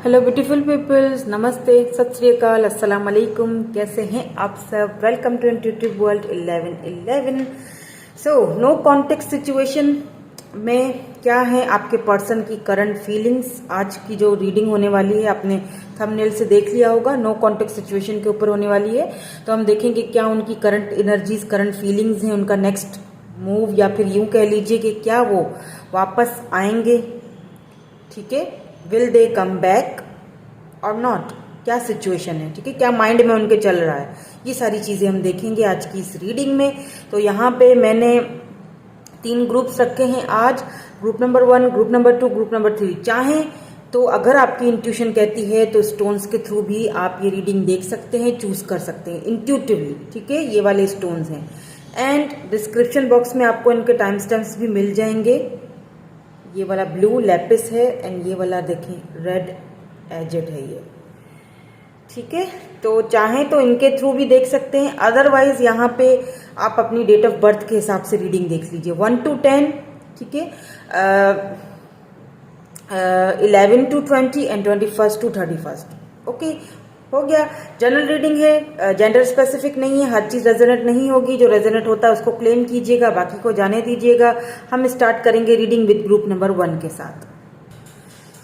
Hello beautiful peoples, नमस्ते, सत श्री अकाल, अस्सलाम वालेकुम। कैसे हैं आप सब? Welcome to intuitive world 1111। So no context situation में क्या है आपके पर्सन की करंट फीलिंग्स। आज की जो रीडिंग होने वाली है आपने थंबनेल से देख लिया होगा, नो कॉन्टेक्स्ट सिचुएशन के ऊपर होने वाली है। तो हम देखेंगे क्या उनकी करंट एनर्जीज, करंट फीलिंग्स हैं, उनका नेक्स्ट मूव, या फिर यूं कह लीजिए कि क्या वो वापस आएंगे। ठीक है, विल दे कम बैक और नॉट, क्या सिचुएशन है, ठीक है, क्या माइंड में उनके चल रहा है, ये सारी चीजें हम देखेंगे आज की इस रीडिंग में। तो यहाँ पे मैंने 3 ग्रुप्स रखे हैं आज, group number 1, group number 2, group number 3। चाहें तो अगर आपकी इंट्यूशन कहती है तो स्टोन्स के थ्रू भी आप ये रीडिंग देख सकते हैं, चूज कर सकते हैं इंट्यूटिवली। ठीक है, ये वाले स्टोन्स हैं। एंड डिस्क्रिप्शन बॉक्स में आपको इनके टाइम स्टैम्प्स भी मिल जाएंगे। ये वाला ब्लू लैपिस है एंड ये वाला देखें रेड एजेड है ये। ठीक है, तो चाहें तो इनके थ्रू भी देख सकते हैं, अदरवाइज यहाँ पे आप अपनी डेट ऑफ बर्थ के हिसाब से रीडिंग देख लीजिए। 1 to 10, ठीक है, 11 to 20 एंड 21 to 31। ओके, हो गया। जनरल रीडिंग है, जेंडर स्पेसिफिक नहीं है, हर चीज रेजोनेट नहीं होगी। जो रेजोनेट होता है उसको क्लेम कीजिएगा, बाकी को जाने दीजिएगा। हम स्टार्ट करेंगे रीडिंग विद ग्रुप नंबर 1 के साथ।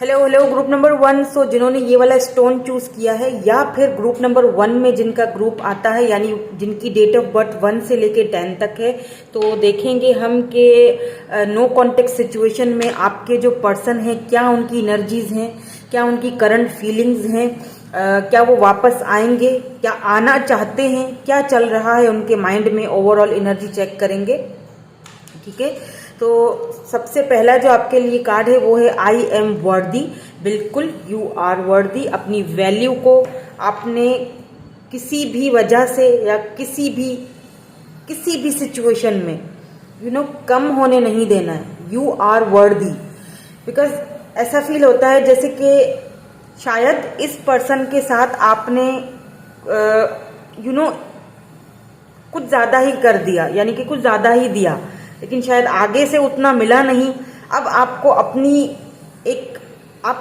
Hello group number 1। सो जिन्होंने ये वाला स्टोन चूज किया है, या फिर ग्रुप नंबर 1 में जिनका ग्रुप आता है, यानी जिनकी डेट ऑफ बर्थ 1 से लेके 10 तक है, तो देखेंगे हम कि नो कॉन्टेक्स्ट सिचुएशन में आपके जो पर्सन है, क्या उनकी एनर्जीज हैं, क्या उनकी करंट फीलिंग्स हैं, क्या वो वापस आएंगे, क्या आना चाहते हैं, क्या चल रहा है उनके माइंड में, ओवरऑल एनर्जी चेक करेंगे। ठीक है, तो सबसे पहला जो आपके लिए कार्ड है वो है आई एम वर्दी। बिल्कुल, यू आर वर्दी। अपनी वैल्यू को आपने किसी भी वजह से या किसी भी सिचुएशन में कम होने नहीं देना है। यू आर वर्दी, बिकॉज ऐसा फील होता है जैसे कि शायद इस पर्सन के साथ आपने कुछ ज्यादा ही कर दिया, यानी कि कुछ ज्यादा ही दिया, लेकिन शायद आगे से उतना मिला नहीं। अब आपको आप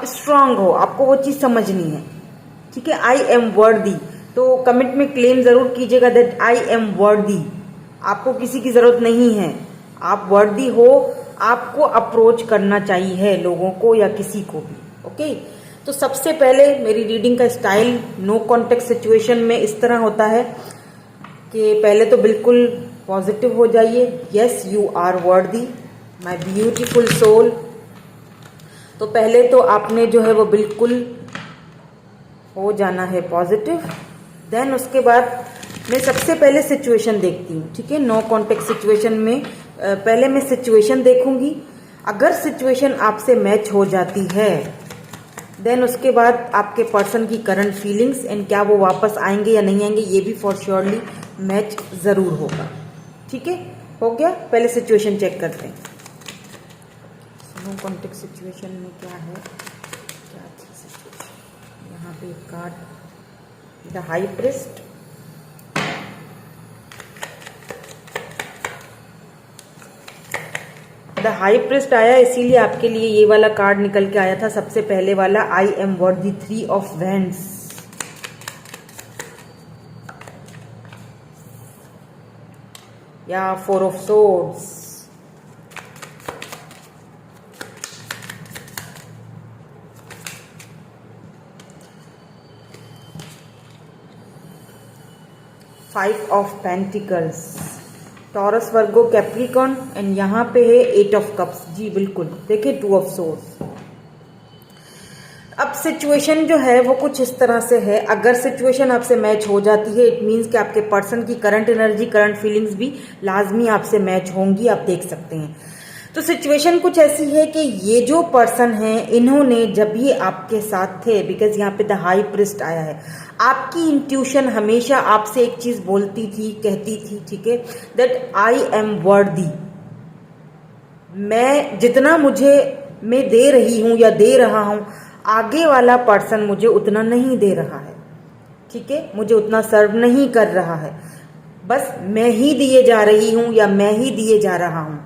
स्ट्रांग हो, आपको वो चीज समझनी है। ठीक है, आई एम वर्दी। तो कमेंट में क्लेम जरूर कीजिएगा दैट आई एम वर्दी। आपको किसी की जरूरत नहीं है, आप वर्दी हो। आपको अप्रोच करना चाहिए लोगों को या किसी को भी। ओके, तो सबसे पहले मेरी रीडिंग का स्टाइल नो कॉन्टेक्स्ट सिचुएशन में इस तरह होता है कि पहले तो बिल्कुल पॉजिटिव हो जाइए। Yes, you are worthy my beautiful soul. तो पहले तो आपने जो है वो बिल्कुल हो जाना है पॉजिटिव। देन उसके बाद मैं सबसे पहले सिचुएशन देखती हूँ। ठीक है, नो कॉन्टेक्स्ट सिचुएशन में पहले मैं सिचुएशन देखूंगी। अगर सिचुएशन आपसे मैच हो जाती है, देन उसके बाद आपके पर्सन की करंट फीलिंग्स एंड क्या वो वापस आएंगे या नहीं आएंगे, ये भी फॉर श्योरली मैच जरूर होगा। ठीक है, हो गया। पहले सिचुएशन चेक करते हैं। नो कॉन्टेक्स्ट सिचुएशन में क्या है, क्या थी सिचुएशन। यहाँ पे एक card, the high priest. The high priest आया, इसीलिए आपके लिए ये वाला कार्ड निकल के आया था सबसे पहले वाला, आई एम वर्दी, 3 ऑफ वैंड्स। या 4 of swords. Five of pentacles, taurus, Virgo, Capricorn. And यहाँ पे है 8 ऑफ कप्स। जी बिल्कुल, देखिए 2 ऑफ सोर्ड्स। अब सिचुएशन जो है वो कुछ इस तरह से है। अगर सिचुएशन आपसे मैच हो जाती है, इट मीन्स कि आपके पर्सन की करंट एनर्जी, करंट फीलिंग्स भी लाजमी आपसे मैच होंगी, आप देख सकते हैं। तो सिचुएशन कुछ ऐसी है कि ये जो पर्सन है, इन्होंने जब ये आपके साथ थे, बिकॉज यहाँ पे द हाई प्रिस्ट आया है, आपकी इंट्यूशन हमेशा आपसे एक चीज बोलती थी, कहती थी, ठीक है, दैट आई एम वर्दी। मैं जितना मैं दे रही हूं या दे रहा हूं, आगे वाला पर्सन मुझे उतना नहीं दे रहा है। ठीक है, मुझे उतना सर्व नहीं कर रहा है, बस मैं ही दिए जा रही हूं या मैं ही दिए जा रहा हूं।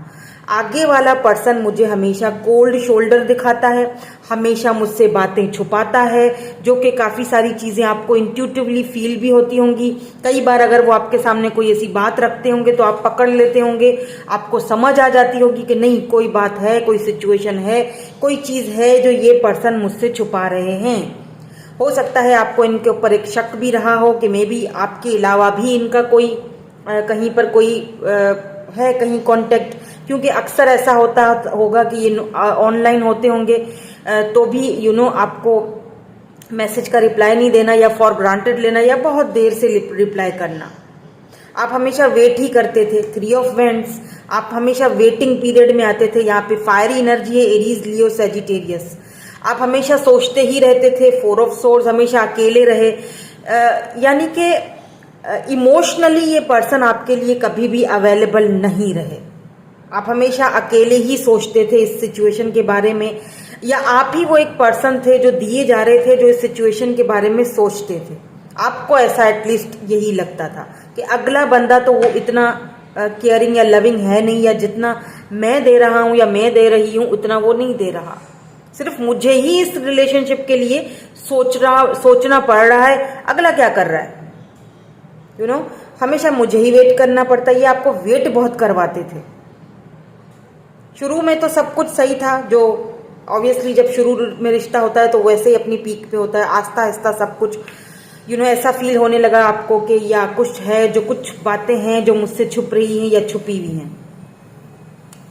आगे वाला पर्सन मुझे हमेशा कोल्ड शोल्डर दिखाता है, हमेशा मुझसे बातें छुपाता है, जो कि काफ़ी सारी चीज़ें आपको इंट्यूटिवली फील भी होती होंगी। कई बार अगर वो आपके सामने कोई ऐसी बात रखते होंगे तो आप पकड़ लेते होंगे, आपको समझ आ जाती होगी कि नहीं, कोई बात है, कोई सिचुएशन है, कोई चीज़ है जो ये पर्सन मुझसे छुपा रहे हैं। हो सकता है आपको इनके ऊपर एक शक भी रहा हो कि मे बी आपके अलावा भी इनका कोई कहीं पर कोई है कहीं कांटेक्ट, क्योंकि अक्सर ऐसा होता होगा कि ये ऑनलाइन होते होंगे तो भी आपको मैसेज का रिप्लाई नहीं देना या फॉर ग्रांटेड लेना या बहुत देर से रिप्लाई करना। आप हमेशा वेट ही करते थे। 3 ऑफ वेंट्स, आप हमेशा वेटिंग पीरियड में आते थे। यहाँ पे फायरी एनर्जी है, एरीज, लियो, सेजिटेरियस। आप हमेशा सोचते ही रहते थे। 4 ऑफ सोर्ड्स, हमेशा अकेले रहे, यानी कि इमोशनली ये पर्सन आपके लिए कभी भी अवेलेबल नहीं रहे। आप हमेशा अकेले ही सोचते थे इस सिचुएशन के बारे में, या आप ही वो एक पर्सन थे जो दिए जा रहे थे जो इस सिचुएशन के बारे में सोचते थे। आपको ऐसा एटलीस्ट यही लगता था कि अगला बंदा तो वो इतना केयरिंग या लविंग है नहीं, या जितना मैं दे रहा हूं या मैं दे रही हूं उतना वो नहीं दे रहा। सिर्फ मुझे ही इस रिलेशनशिप के लिए सोचना पड़ रहा है, अगला क्या कर रहा है। हमेशा मुझे ही वेट करना पड़ता है। ये आपको वेट बहुत करवाते थे। शुरू में तो सब कुछ सही था, जो ऑब्वियसली जब शुरू में रिश्ता होता है तो वैसे ही अपनी पीक पे होता है। आस्ता आस्ता सब कुछ ऐसा फील होने लगा आपको कि या कुछ है, जो कुछ बातें हैं जो मुझसे छुप रही हैं या छुपी हुई हैं।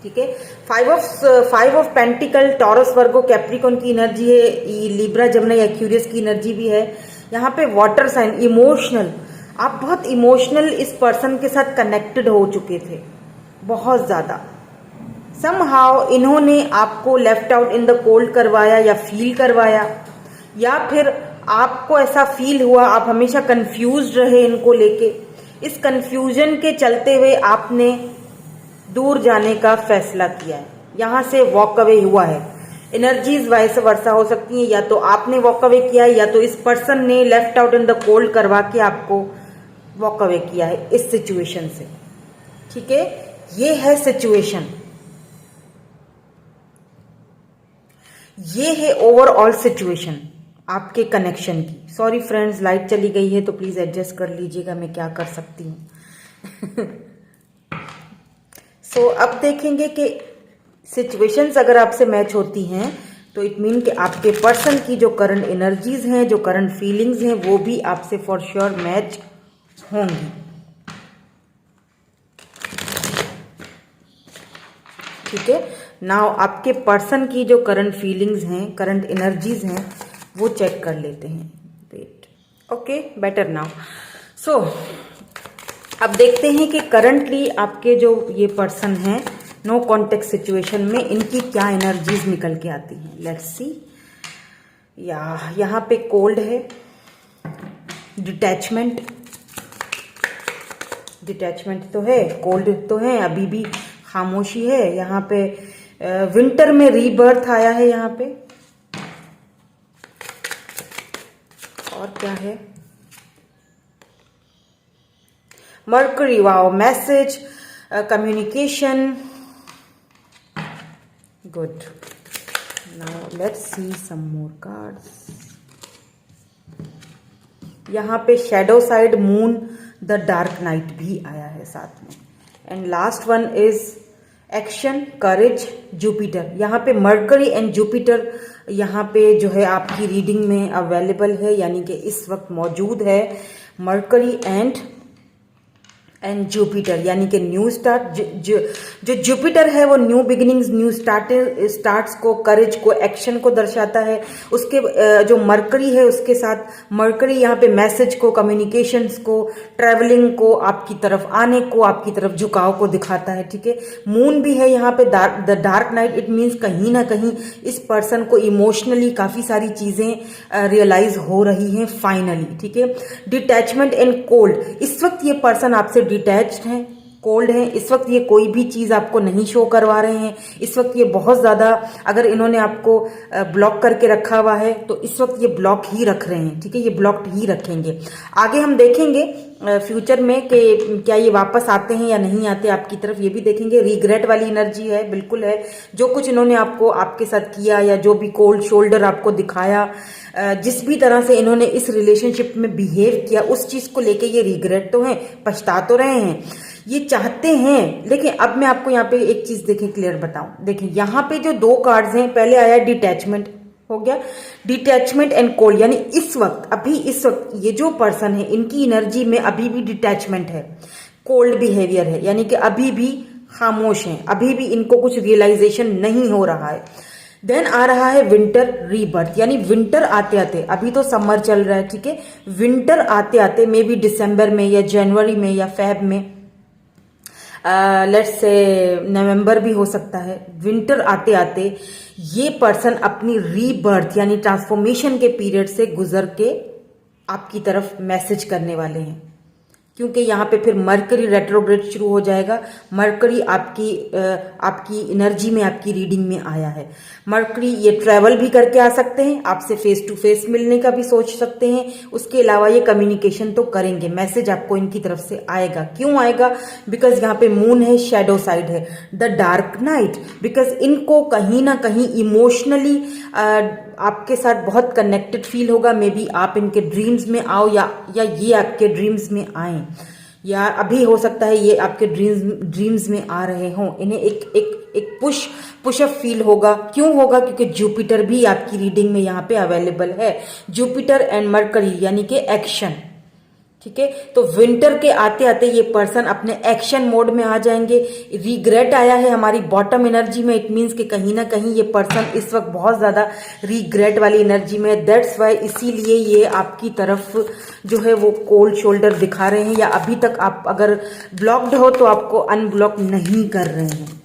ठीक है। 5 of pentacle, taurus, Virgo, Capricorn की एनर्जी है। लिब्रा, जमुना, एक्यूरियस की एनर्जी भी है। यहाँ पे वाटर साइन, इमोशनल, आप बहुत इमोशनल इस पर्सन के साथ कनेक्टेड हो चुके थे, बहुत ज्यादा। समहाउ इन्होंने आपको left out in the cold करवाया या फील करवाया, या फिर आपको ऐसा फील हुआ, आप हमेशा कंफ्यूज रहे इनको लेके। इस कंफ्यूजन के चलते हुए आपने दूर जाने का फैसला किया है, यहां से वॉक अवे हुआ है। एनर्जीज वाइस वर्सा हो सकती है, या तो आपने वॉक अवे किया है या तो इस पर्सन ने left out in the cold करवा के आपको वॉक अवे किया है इस सिचुएशन से। ठीक है, ये है सिचुएशन, ये है ओवरऑल सिचुएशन आपके कनेक्शन की। सॉरी फ्रेंड्स, लाइट चली गई है तो प्लीज एडजस्ट कर लीजिएगा, मैं क्या कर सकती हूँ। सो अब देखेंगे कि सिचुएशंस अगर आपसे मैच होती हैं तो इट मीन कि आपके पर्सन की जो करंट एनर्जीज हैं, जो करंट फीलिंग्स हैं, वो भी आपसे फॉर श्योर मैच होंगी। ठीक है। नाउ आपके पर्सन की जो करंट फीलिंग्स हैं, करंट एनर्जीज हैं, वो चेक कर लेते हैं। Wait, okay, better now. So अब देखते हैं कि करंटली आपके जो ये पर्सन हैं नो कॉन्टेक्ट सिचुएशन में, इनकी क्या एनर्जीज निकल के आती हैं। Let's see. यहाँ पे कोल्ड है, डिटैचमेंट तो है, कोल्ड तो है, अभी भी खामोशी है। यहाँ पे विंटर में रीबर्थ आया है यहाँ पे। और क्या है, Mercury, wow, message, communication, good. Now let's see some more cards. यहाँ पे shadow side, moon, the dark night भी आया है साथ में। And last one is action, courage, Jupiter. यहाँ पे मर्करी एंड जुपिटर यहाँ पे जो है आपकी रीडिंग में अवेलेबल है, यानी कि इस वक्त मौजूद है। मर्करी एंड जुपिटर यानी कि न्यू स्टार्ट। जो जुपिटर है वो न्यू बिगिनिंग्स, न्यू स्टार्ट्स को, करेज को, एक्शन को दर्शाता है। उसके जो मरकरी है उसके साथ, मरकरी यहाँ पे मैसेज को, कम्युनिकेशंस को, ट्रैवलिंग को, आपकी तरफ आने को, आपकी तरफ झुकाव को दिखाता है। ठीक है। मून भी है यहाँ पे, the dark night. It means कहीं ना कहीं इस पर्सन को इमोशनली काफी सारी चीजें रियलाइज हो रही हैं फाइनली। ठीक है। डिटैचमेंट एंड कोल्ड, इस वक्त ये पर्सन आपसे डिटैच्ड है, कोल्ड हैं इस वक्त, ये कोई भी चीज आपको नहीं शो करवा रहे हैं इस वक्त। ये बहुत ज्यादा, अगर इन्होंने आपको ब्लॉक करके रखा हुआ है तो इस वक्त ये ब्लॉक ही रख रहे हैं, ठीक है, ये ब्लॉक्ड ही रखेंगे। आगे हम देखेंगे फ्यूचर में कि क्या ये वापस आते हैं या नहीं आते आपकी तरफ, ये भी देखेंगे। रिग्रेट वाली एनर्जी है, बिल्कुल है। जो कुछ इन्होंने आपको आपके साथ किया या जो भी कोल्ड शोल्डर आपको दिखाया, जिस भी तरह से इन्होंने इस रिलेशनशिप में बिहेव किया, उस चीज को लेके ये रिग्रेट तो है, पछता तो रहे हैं, ये चाहते हैं। लेकिन अब मैं आपको यहाँ पे एक चीज देखें, क्लियर बताऊं। देखें यहाँ पे जो दो कार्ड्स हैं, पहले आया डिटैचमेंट, हो गया डिटैचमेंट एंड कोल्ड, यानी इस वक्त, अभी इस वक्त ये जो पर्सन है इनकी एनर्जी में अभी भी डिटैचमेंट है, कोल्ड बिहेवियर है, यानी कि अभी भी खामोश हैं, अभी भी इनको कुछ रियलाइजेशन नहीं हो रहा है। देन आ रहा है विंटर रीबर्थ, यानी विंटर आते आते, अभी तो समर चल रहा है, ठीक है, विंटर आते आते मे बी दिसंबर में या जनवरी में या फेब में, लेट्स से नवंबर भी हो सकता है, विंटर आते आते ये पर्सन अपनी रीबर्थ यानी ट्रांसफॉर्मेशन के पीरियड से गुजर के आपकी तरफ मैसेज करने वाले हैं। क्योंकि यहाँ पे फिर मरकरी रेट्रोग्रेड शुरू हो जाएगा। मरकरी आपकी एनर्जी में, आपकी रीडिंग में आया है। मरकरी ये ट्रैवल भी करके आ सकते हैं, आपसे फेस टू फेस मिलने का भी सोच सकते हैं। उसके अलावा ये कम्युनिकेशन तो करेंगे, मैसेज आपको इनकी तरफ से आएगा। क्यों आएगा? बिकॉज यहाँ पे मून है, शेडो साइड है, द डार्क नाइट। बिकॉज इनको कहीं ना कहीं इमोशनली आपके साथ बहुत कनेक्टेड फील होगा। मे बी आप इनके ड्रीम्स में आओ या ये आपके ड्रीम्स में आए, या अभी हो सकता है ये आपके ड्रीम्स में आ रहे हों। इन्हें एक पुशअप फील होगा। क्यों होगा? क्योंकि जुपिटर भी आपकी रीडिंग में यहाँ पे अवेलेबल है। जुपिटर एंड मरकरी यानी कि एक्शन, ठीक है। तो विंटर के आते आते ये पर्सन अपने एक्शन मोड में आ जाएंगे। रिग्रेट आया है हमारी बॉटम एनर्जी में, इट मीन्स कि कहीं ना कहीं ये पर्सन इस वक्त बहुत ज्यादा रिग्रेट वाली एनर्जी में है। दैट्स वाई, इसीलिए ये आपकी तरफ जो है वो कोल्ड शोल्डर दिखा रहे हैं, या अभी तक आप अगर ब्लॉक्ड हो तो आपको अनब्लॉक नहीं कर रहे हैं,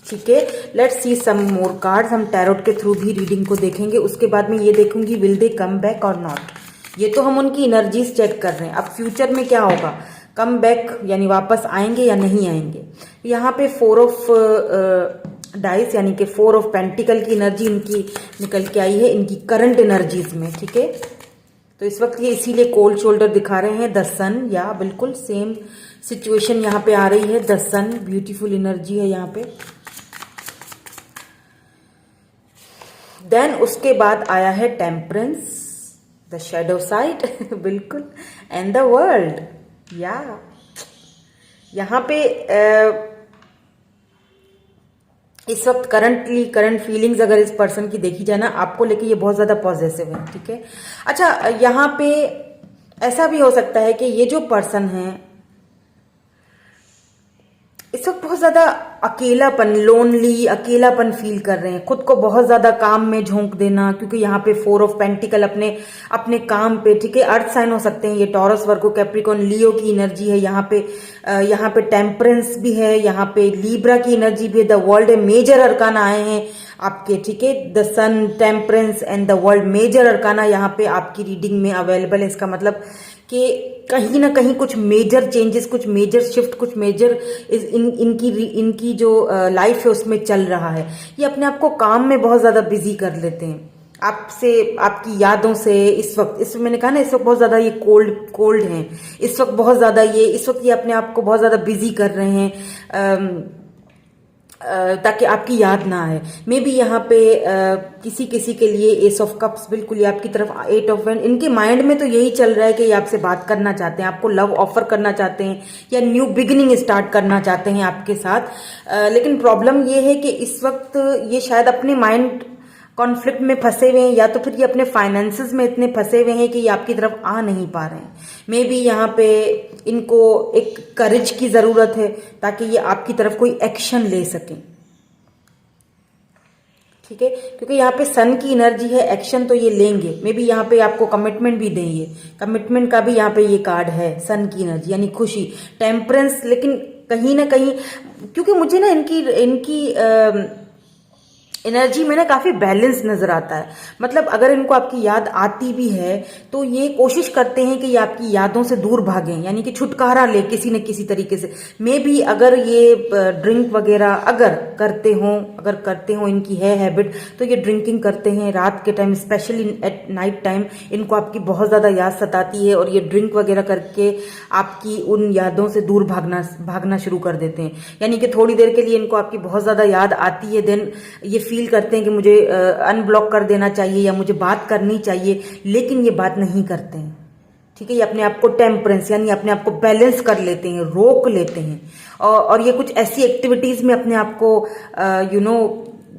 ठीक है। Let's see some more cards. हम टैरोट के थ्रू भी रीडिंग को देखेंगे। उसके बाद में ये देखूंगी विल दे कम बैक और नॉट। ये तो हम उनकी एनर्जीज चेक कर रहे हैं। अब फ्यूचर में क्या होगा, कम बैक यानी वापस आएंगे या नहीं आएंगे। यहाँ पे 4 ऑफ डाइस यानी कि 4 ऑफ पेंटिकल की एनर्जी इनकी निकल के आई है इनकी करंट एनर्जीज में, ठीक है। तो इस वक्त ये इसीलिए कोल्ड शोल्डर दिखा रहे हैं। द सन, या बिल्कुल सेम सिचुएशन यहाँ पे आ रही है। द सन ब्यूटीफुल एनर्जी है यहाँ पे। देन उसके बाद आया है टेम्परेंस, द शेडो साइड बिल्कुल, एंड द वर्ल्ड। या यहाँ पे इस वक्त करंट फीलिंग्स अगर इस पर्सन की देखी जाए ना, आपको लेके ये बहुत ज्यादा पॉजिटिव है, ठीक है। अच्छा, यहाँ पे ऐसा भी हो सकता है कि ये जो पर्सन है इस वक्त बहुत ज्यादा अकेलापन, लोनली अकेलापन फील कर रहे हैं। खुद को बहुत ज्यादा काम में झोंक देना, क्योंकि यहाँ पे 4 ऑफ पेंटिकल अपने काम पे, ठीक है। अर्थ साइन हो सकते हैं ये, टॉरस, वर्गो, कैप्रिकॉर्न, लियो की एनर्जी है यहाँ पे टेम्परेंस भी है, यहाँ पे लीब्रा की एनर्जी भी है। द वर्ल्ड है, मेजर अरकाना आए हैं आपके, ठीक है। The sun, temperance and the world, major arcana यहाँ पे आपकी रीडिंग में अवेलेबल है। इसका मतलब कि कहीं ना कहीं कुछ मेजर चेंजेस, कुछ मेजर शिफ्ट, कुछ मेजर इनकी जो लाइफ है उसमें चल रहा है। ये अपने आप को काम में बहुत ज्यादा बिजी कर लेते हैं, आपसे, आपकी यादों से। इस वक्त मैंने कहा ना, इस वक्त बहुत ज्यादा ये कोल्ड हैं। इस वक्त बहुत ज्यादा इस वक्त ये अपने आप को बहुत ज्यादा बिजी कर रहे हैं ताकि आपकी याद ना आए। मे बी यहाँ पे किसी के लिए एस ऑफ कप्स, बिल्कुल ये आपकी तरफ 8 ऑफ वैंड। इनके माइंड में तो यही चल रहा है कि ये आपसे बात करना चाहते हैं, आपको लव ऑफर करना चाहते हैं, या न्यू बिगिनिंग स्टार्ट करना चाहते हैं आपके साथ। लेकिन प्रॉब्लम ये है कि इस वक्त ये शायद अपने माइंड कॉन्फ्लिक्ट में फंसे हुए हैं, या तो फिर ये अपने फाइनेंसेस में इतने फंसे हुए हैं कि ये आपकी तरफ आ नहीं पा रहे हैं। मे बी यहाँ पे इनको एक करेज की जरूरत है ताकि ये आपकी तरफ कोई एक्शन ले सकें, ठीक है। क्योंकि यहाँ पे सन की एनर्जी है, एक्शन तो ये लेंगे। मे बी यहाँ पे आपको कमिटमेंट भी देंगे, कमिटमेंट का भी यहाँ पे ये कार्ड है, सन की एनर्जी यानी खुशी, टेम्परेंस। लेकिन कहीं ना कहीं, क्योंकि मुझे ना इनकी एनर्जी में ना काफी बैलेंस नजर आता है। मतलब अगर इनको आपकी याद आती भी है तो ये कोशिश करते हैं कि ये आपकी यादों से दूर भागें, यानी कि छुटकारा ले किसी न किसी तरीके से। मे भी अगर ये ड्रिंक वगैरह अगर करते हों इनकी है हैबिट, तो ये ड्रिंकिंग करते हैं रात के time, specially at night time इनको आपकी बहुत ज्यादा याद सताती है और ये ड्रिंक वगैरह करके आपकी उन यादों से दूर भागना शुरू कर देते हैं। यानी कि थोड़ी देर के लिए इनको आपकी बहुत ज्यादा याद आती है, देन ये फील करते हैं कि मुझे अनब्लॉक कर देना चाहिए या मुझे बात करनी चाहिए, लेकिन ये बात नहीं करते हैं। ठीक है, ये अपने आप को टेम्परेंस यानी अपने आप को बैलेंस कर लेते हैं, रोक लेते हैं और ये कुछ ऐसी एक्टिविटीज में अपने आप को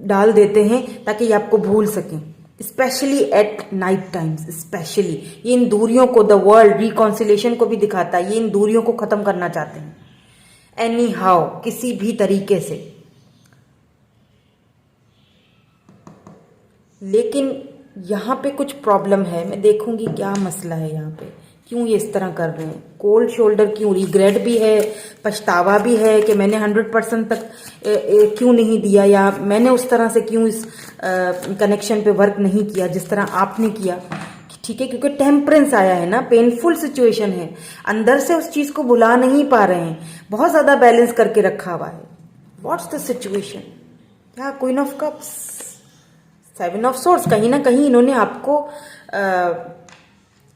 डाल देते हैं ताकि ये आपको भूल सकें, specially at night times. Specially ये इन दूरियों को, द वर्ल्ड रिकॉन्सिलेशन को भी दिखाता है, ये इन दूरियों को खत्म करना चाहते हैं एनी हाउ, किसी भी तरीके से। लेकिन यहाँ पे कुछ प्रॉब्लम है, मैं देखूंगी क्या मसला है यहाँ पे, क्यों ये इस तरह कर रहे हैं। कोल्ड शोल्डर क्यों, रिग्रेट भी है, पछतावा भी है कि मैंने 100% तक क्यों नहीं दिया, या मैंने उस तरह से क्यों इस कनेक्शन पे वर्क नहीं किया जिस तरह आपने किया। ठीक है, क्योंकि टेम्परेंस आया है ना, पेनफुल सिचुएशन है, अंदर से उस चीज को भुला नहीं पा रहे हैं, बहुत ज्यादा बैलेंस करके रखा हुआ है। What's the situation? क्या queen of cups, 7 of swords, कहीं ना कहीं इन्होंने आपको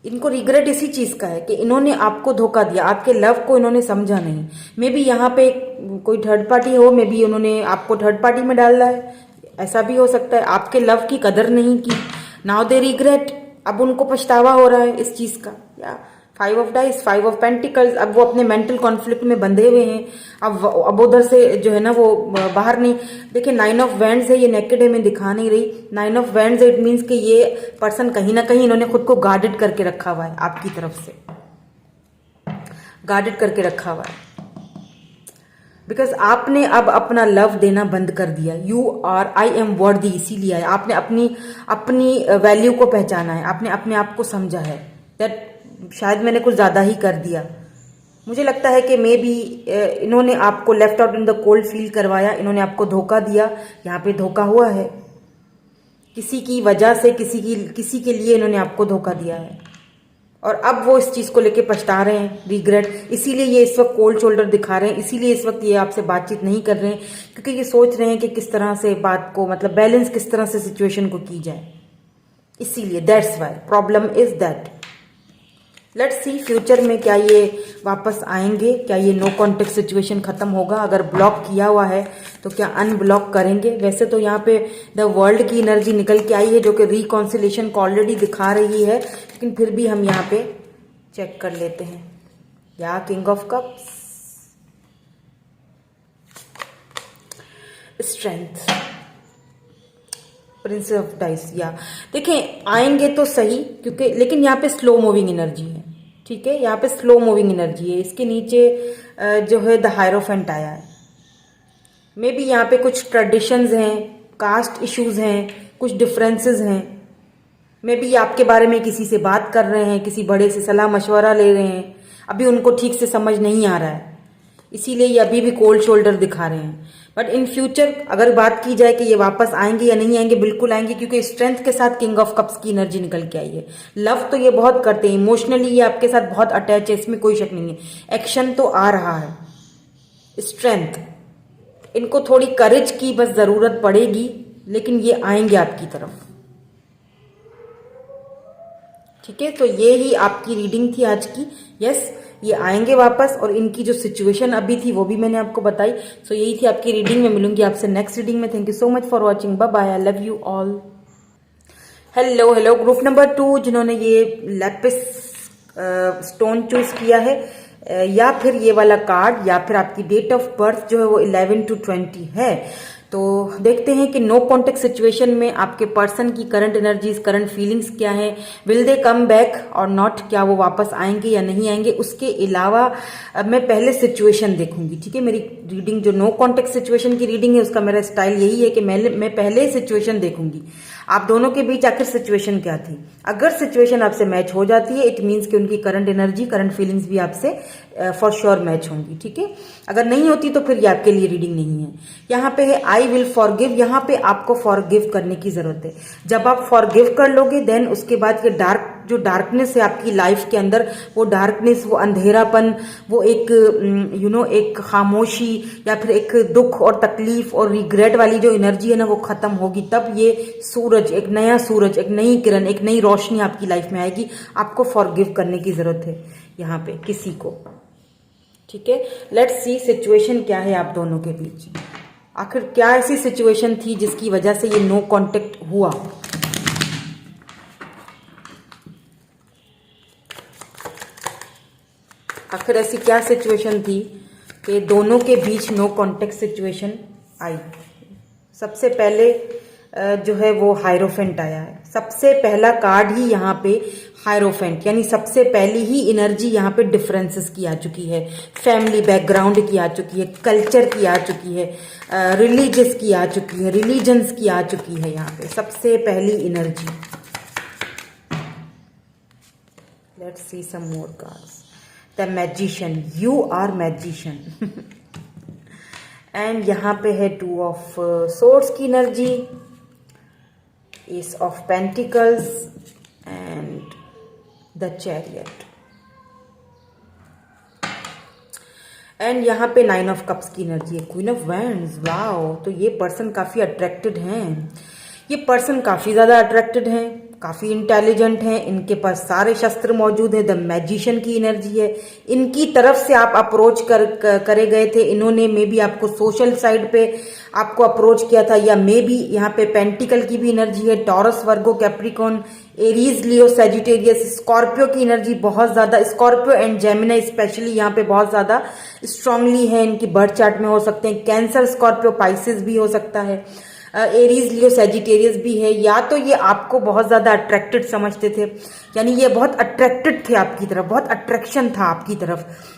इनको रिग्रेट इसी चीज का है कि इन्होंने आपको धोखा दिया, आपके लव को इन्होंने समझा नहीं। मे बी यहाँ पे कोई थर्ड पार्टी हो, मे बी उन्होंने आपको थर्ड पार्टी में डाला है, ऐसा भी हो सकता है। आपके लव की कदर नहीं की, नाउ दे रिग्रेट, अब उनको पछतावा हो रहा है इस चीज का। या 5 ऑफ डाइस, 5 ऑफ पेंटिकल्स, अब वो अपने मेंटल कॉन्फ्लिक्ट में बंधे हुए हैं। अब उधर से जो है ना वो बाहर नहीं। देखिए 9 ऑफ वैंड्स है, ये नेकेड है, मैं दिखा नहीं रही। 9 ऑफ वैंड्स इट मीन्स कि ये पर्सन कहीं ना कहीं इन्होंने खुद को गार्डेड करके रखा हुआ है, आपकी तरफ से गार्डेड करके रखा हुआ है, बिकॉज आपने अब अपना लव देना बंद कर दिया। यू आर, आई एम वर्दी, इसीलिए है। आपने अपनी वैल्यू को पहचाना है, आपने अपने आप को समझा है दैट शायद मैंने कुछ ज्यादा ही कर दिया। मुझे लगता है कि मे बी इन्होंने आपको left out in the cold feel करवाया, इन्होंने आपको धोखा दिया। यहाँ पे धोखा हुआ है किसी की वजह से, किसी के लिए इन्होंने आपको धोखा दिया है और अब वो इस चीज को लेके पछता रहे हैं, रिग्रेट। इसीलिए ये इस वक्त कोल्ड शोल्डर दिखा रहे हैं, इसीलिए इस वक्त ये आपसे बातचीत नहीं कर रहे हैं, क्योंकि ये सोच रहे हैं कि किस तरह से बात को, मतलब बैलेंस किस तरह से सिचुएशन को की जाए। इसीलिए that's why problem is that. Let's see future में क्या ये वापस आएंगे, क्या ये नो कॉन्टेक्ट सिचुएशन खत्म होगा। अगर ब्लॉक किया हुआ है तो क्या अनब्लॉक करेंगे। वैसे तो यहाँ पे द वर्ल्ड की एनर्जी निकल के आई है जो कि रिकॉन्सिलेशन को ऑलरेडी दिखा रही है, लेकिन फिर भी हम यहाँ पे चेक कर लेते हैं। या king of cups, strength, Prince of dice. या देखें आएंगे तो सही, क्योंकि लेकिन यहाँ पे स्लो मूविंग एनर्जी है। ठीक है, यहाँ पे स्लो मूविंग एनर्जी है। इसके नीचे जो है द हायरोफेंट आया है। मे बी यहाँ पे कुछ ट्रेडिशंस हैं, कास्ट इश्यूज हैं, कुछ डिफरेंसेस हैं। मे बी आपके बारे में किसी से बात कर रहे हैं, किसी बड़े से सलाह मशवरा ले रहे हैं, अभी उनको ठीक से समझ नहीं आ रहा है, इसीलिए ये अभी भी कोल्ड शोल्डर दिखा रहे हैं। बट इन फ्यूचर अगर बात की जाए कि ये वापस आएंगे या नहीं आएंगे, बिल्कुल आएंगे, क्योंकि स्ट्रेंथ के साथ किंग ऑफ कप्स की एनर्जी निकल के आई है। लव तो ये बहुत करते हैं, इमोशनली ये आपके साथ बहुत अटैच है, इसमें कोई शक नहीं है। एक्शन तो आ रहा है। स्ट्रेंथ, इनको थोड़ी करेज की बस जरूरत पड़ेगी, लेकिन ये आएंगे आपकी तरफ। ठीक है, तो ये ही आपकी रीडिंग थी आज की। यस, ये आएंगे वापस और इनकी जो सिचुएशन अभी थी वो भी मैंने आपको बताई। सो यही थी आपकी रीडिंग में। मिलूंगी आपसे नेक्स्ट रीडिंग में। Thank you so much for watching. Bye bye, I love you all. Hello group number 2 जिन्होंने ये लैपिस स्टोन चूज किया है, या फिर ये वाला कार्ड, या फिर आपकी डेट ऑफ बर्थ जो है वो 11 to 20 है। तो देखते हैं कि नो कॉन्टेक्ट सिचुएशन में आपके पर्सन की करंट एनर्जीज, करंट फीलिंग्स क्या है। विल दे कम बैक और नॉट, क्या वो वापस आएंगे या नहीं आएंगे। उसके अलावा मैं पहले सिचुएशन देखूंगी। ठीक है, मेरी रीडिंग जो नो कॉन्टेक्ट सिचुएशन की रीडिंग है उसका मेरा स्टाइल यही है कि मैं पहले सिचुएशन देखूंगी। आप दोनों के बीच आखिर सिचुएशन क्या थी। अगर सिचुएशन आपसे मैच हो जाती है, इट मीन्स कि उनकी करंट एनर्जी, करंट फीलिंग्स भी आपसे फॉर श्योर मैच होंगी, ठीक है। अगर नहीं होती तो फिर ये आपके लिए रीडिंग नहीं है। यहाँ पे है आई विल फॉरगिव, यहाँ पे आपको फॉरगिव करने की जरूरत है। जब आप फॉरगिव कर लोगे देन उसके बाद ये जो डार्कनेस है आपकी लाइफ के अंदर, वो डार्कनेस, वो अंधेरापन, वो एक एक खामोशी या फिर एक दुख और तकलीफ और रिग्रेट वाली जो एनर्जी है ना, वो खत्म होगी। तब ये सूरज, एक नया सूरज, एक नई किरण, एक नई रोशनी आपकी लाइफ में आएगी। आपको फॉरगिव करने की जरूरत है यहाँ पे किसी को, ठीक है। लेट्स सी सिचुएशन क्या है आप दोनों के बीच। आखिर क्या ऐसी सिचुएशन थी जिसकी वजह से ये नो कांटेक्ट हुआ। आखिर ऐसी क्या सिचुएशन थी कि दोनों के बीच नो कांटेक्ट सिचुएशन आई। सबसे पहले जो है वो हायरोफेंट आया है। सबसे पहला कार्ड ही यहाँ पे हायरोफेंट, यानी सबसे पहली ही एनर्जी यहाँ पे डिफरेंसेस की आ चुकी है, फैमिली बैकग्राउंड की आ चुकी है, कल्चर की आ चुकी है, रिलीजियस की आ चुकी है, रिलीजन्स की आ चुकी है। यहाँ पे सबसे पहली energy. Let's see some more cards. The magician, you are magician. And यहाँ पे है टू ऑफ सोर्ड्स की energy, ace of pentacles and the chariot. And यहाँ पे 9 ऑफ कप्स की एनर्जी है, क्वीन ऑफ वैंड्स। वाओ, तो ये पर्सन काफी अट्रैक्टेड हैं। ये पर्सन काफी ज्यादा अट्रैक्टेड हैं, काफी इंटेलिजेंट हैं, इनके पास सारे शस्त्र मौजूद हैं। द मैजिशियन की एनर्जी है। इनकी तरफ से आप अप्रोच करे गए थे, इन्होंने मे बी आपको सोशल साइड पे आपको अप्रोच किया था, या मे बी यहाँ पे पेंटिकल की भी एनर्जी है। टॉरस, वर्गो, कैप्रिकॉन, एरीज, लियो, सैजिटेरियस, स्कॉर्पियो की एनर्जी बहुत ज्यादा, स्कॉर्पियो एंड जेमिनी स्पेशली यहाँ पे बहुत ज्यादा स्ट्रांगली है। इनकी बर्थ चार्ट में हो सकते हैं कैंसर, स्कॉर्पियो, पाइसिस भी हो सकता है, एरीज, लियो, सैजिटेरियस भी है। या तो ये आपको बहुत ज्यादा अट्रैक्टेड समझते थे, यानी ये बहुत अट्रैक्टेड थे आपकी तरफ, बहुत अट्रैक्शन था आपकी तरफ।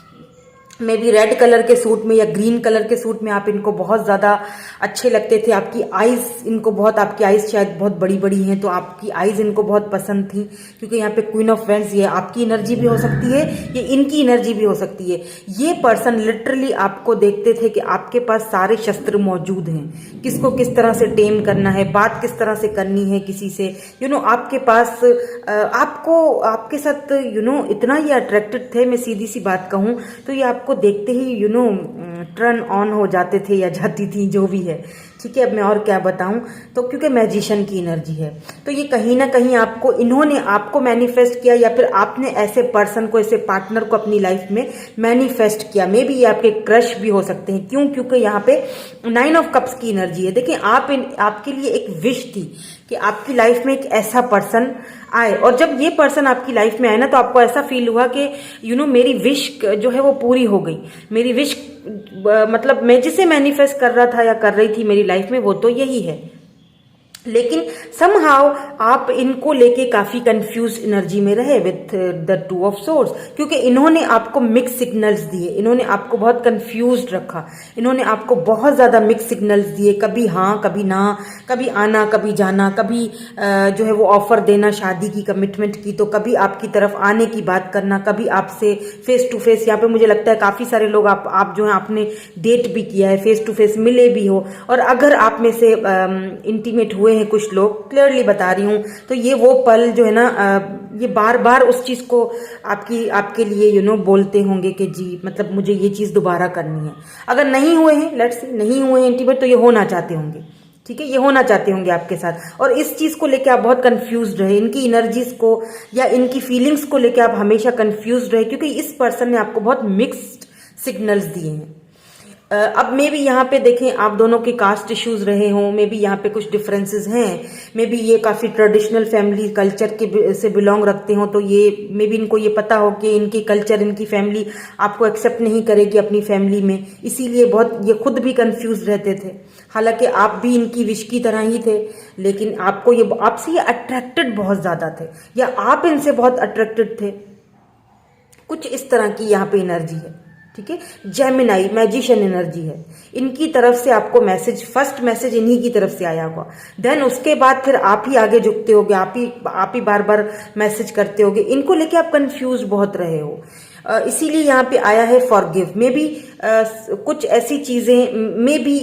मे बी रेड कलर के सूट में या ग्रीन कलर के सूट में आप इनको बहुत ज्यादा अच्छे लगते थे। आपकी आईज इनको बहुत, आपकी आईज शायद बहुत बड़ी बड़ी हैं, तो आपकी आईज इनको बहुत पसंद थी, क्योंकि यहाँ पे क्वीन ऑफ वैंड्स, ये आपकी एनर्जी भी हो सकती है, ये इनकी एनर्जी भी हो सकती है। ये पर्सन लिटरली आपको देखते थे कि आपके पास सारे शस्त्र मौजूद हैं, किसको किस तरह से टेम करना है, बात किस तरह से करनी है किसी से, आपके पास आपके साथ इतना ये अट्रैक्टेड थे। मैं सीधी सी बात कहूँ तो ये आपको देखते ही टर्न ऑन हो जाते थे या जाती थी, जो भी है, ठीक है। अब मैं और क्या बताऊं, तो क्योंकि मैजिशियन की एनर्जी है, तो ये कहीं ना कहीं इन्होंने आपको मैनिफेस्ट किया, या फिर आपने ऐसे पर्सन को, ऐसे पार्टनर को अपनी लाइफ में मैनिफेस्ट किया। मे बी ये आपके क्रश भी हो सकते हैं। क्यों? क्योंकि यहाँ पे 9 ऑफ कप्स की एनर्जी है। देखिए, आपके लिए एक विश थी कि आपकी लाइफ में एक ऐसा पर्सन आए, और जब ये पर्सन आपकी लाइफ में आए ना, तो आपको ऐसा फील हुआ कि मेरी विश जो है वो पूरी हो गई। मेरी विश मतलब मैं जिसे मैनिफेस्ट कर रहा था या कर रही थी मेरी लाइफ में, वो तो यही है। लेकिन समहाउ आप इनको लेके काफी कंफ्यूज एनर्जी में रहे विथ द 2 ऑफ सोर्ड्स, क्योंकि इन्होंने आपको मिक्स सिग्नल्स दिए, इन्होंने आपको बहुत कंफ्यूज्ड रखा, इन्होंने आपको बहुत ज्यादा मिक्स सिग्नल्स दिए। कभी हाँ, कभी ना, कभी आना, कभी जाना, कभी जो है वो ऑफर देना शादी की, कमिटमेंट की, तो कभी आपकी तरफ आने की बात करना, कभी आपसे फेस टू फेस। यहाँ पे मुझे लगता है काफी सारे लोग आप जो है आपने डेट भी किया है, फेस टू फेस मिले भी हो, और अगर आप में से इंटीमेट हुए हैं कुछ लोग, क्लियरली बता रही हूं, तो ये वो पल जो है ना, ये बार बार उस चीज को आपके लिए बोलते होंगे कि जी मतलब मुझे ये चीज दोबारा करनी है। अगर नहीं हुए हैं, लेट्स से नहीं हुए हैं इंटीमेट, तो ये होना चाहते होंगे, ठीक है, ये होना चाहते होंगे आपके साथ। और इस चीज को लेके आप बहुत कंफ्यूज रहे, इनकी एनर्जीज को या इनकी फीलिंग्स को लेके आप हमेशा कंफ्यूज रहे, क्योंकि इस पर्सन ने आपको बहुत मिक्स्ड सिग्नल्स दिए हैं। अब मे बी यहाँ पे देखें, आप दोनों के कास्ट इश्यूज रहे हों, मे बी यहाँ पे कुछ डिफरेंसेस हैं, मे बी ये काफी ट्रेडिशनल फैमिली कल्चर के से बिलोंग रखते हो, तो ये मे बी इनको ये पता हो कि इनकी कल्चर, इनकी फैमिली आपको एक्सेप्ट नहीं करेगी अपनी फैमिली में, इसीलिए बहुत ये खुद भी कंफ्यूज रहते थे। हालांकि आप भी इनकी विश की तरह ही थे, लेकिन आपसे ये अट्रैक्टेड बहुत ज्यादा थे, या आप इनसे बहुत अट्रैक्टेड थे। कुछ इस तरह की यहाँ पे एनर्जी है, ठीक है। जेमिनाई मैजिशियन एनर्जी है, इनकी तरफ से आपको मैसेज, फर्स्ट मैसेज इन्हीं की तरफ से आया होगा। देन उसके बाद फिर आप ही आगे झुकते होगे, आप ही बार बार मैसेज करते होगे। इनको लेके आप कंफ्यूज बहुत रहे हो, इसीलिए यहाँ पे आया है फॉरगिव। मे बी कुछ ऐसी चीजें, मे बी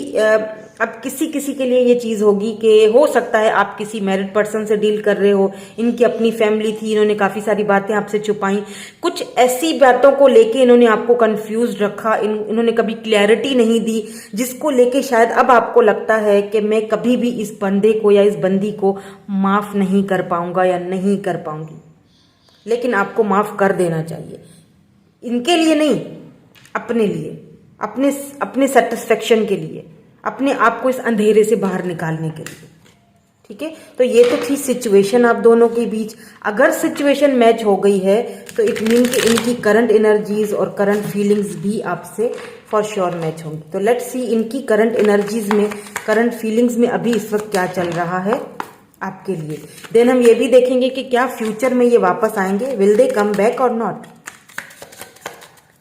अब किसी किसी के लिए ये चीज होगी कि हो सकता है आप किसी मैरिड पर्सन से डील कर रहे हो, इनकी अपनी फैमिली थी, इन्होंने काफी सारी बातें आपसे छुपाई, कुछ ऐसी बातों को लेके इन्होंने आपको कंफ्यूज रखा, इन्होंने कभी क्लैरिटी नहीं दी, जिसको लेके शायद अब आपको लगता है कि मैं कभी भी इस बंदे को या इस बंदी को माफ नहीं कर पाऊंगा या नहीं कर पाऊंगी। लेकिन आपको माफ कर देना चाहिए, इनके लिए नहीं, अपने लिए, अपने सेटिस्फेक्शन के लिए, अपने आप को इस अंधेरे से बाहर निकालने के लिए। ठीक है, तो ये तो थी सिचुएशन आप दोनों के बीच। अगर सिचुएशन मैच हो गई है तो इट मीन कि इनकी करंट एनर्जीज और करंट फीलिंग्स भी आपसे फॉर श्योर मैच होंगी। तो लेट्स सी इनकी करंट एनर्जीज में, करंट फीलिंग्स में अभी इस वक्त क्या चल रहा है आपके लिए। देन हम ये भी देखेंगे कि क्या फ्यूचर में ये वापस आएंगे, विल दे कम बैक और नॉट।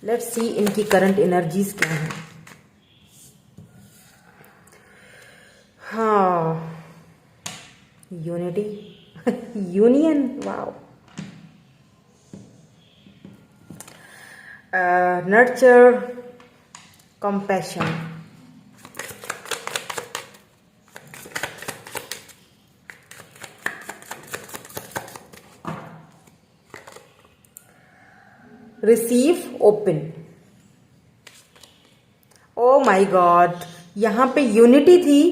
लेट्स सी इनकी करंट एनर्जीज क्या है। हाँ, unity, union, wow, nurture, compassion, receive, open. O my God, यहां पे यूनिटी थी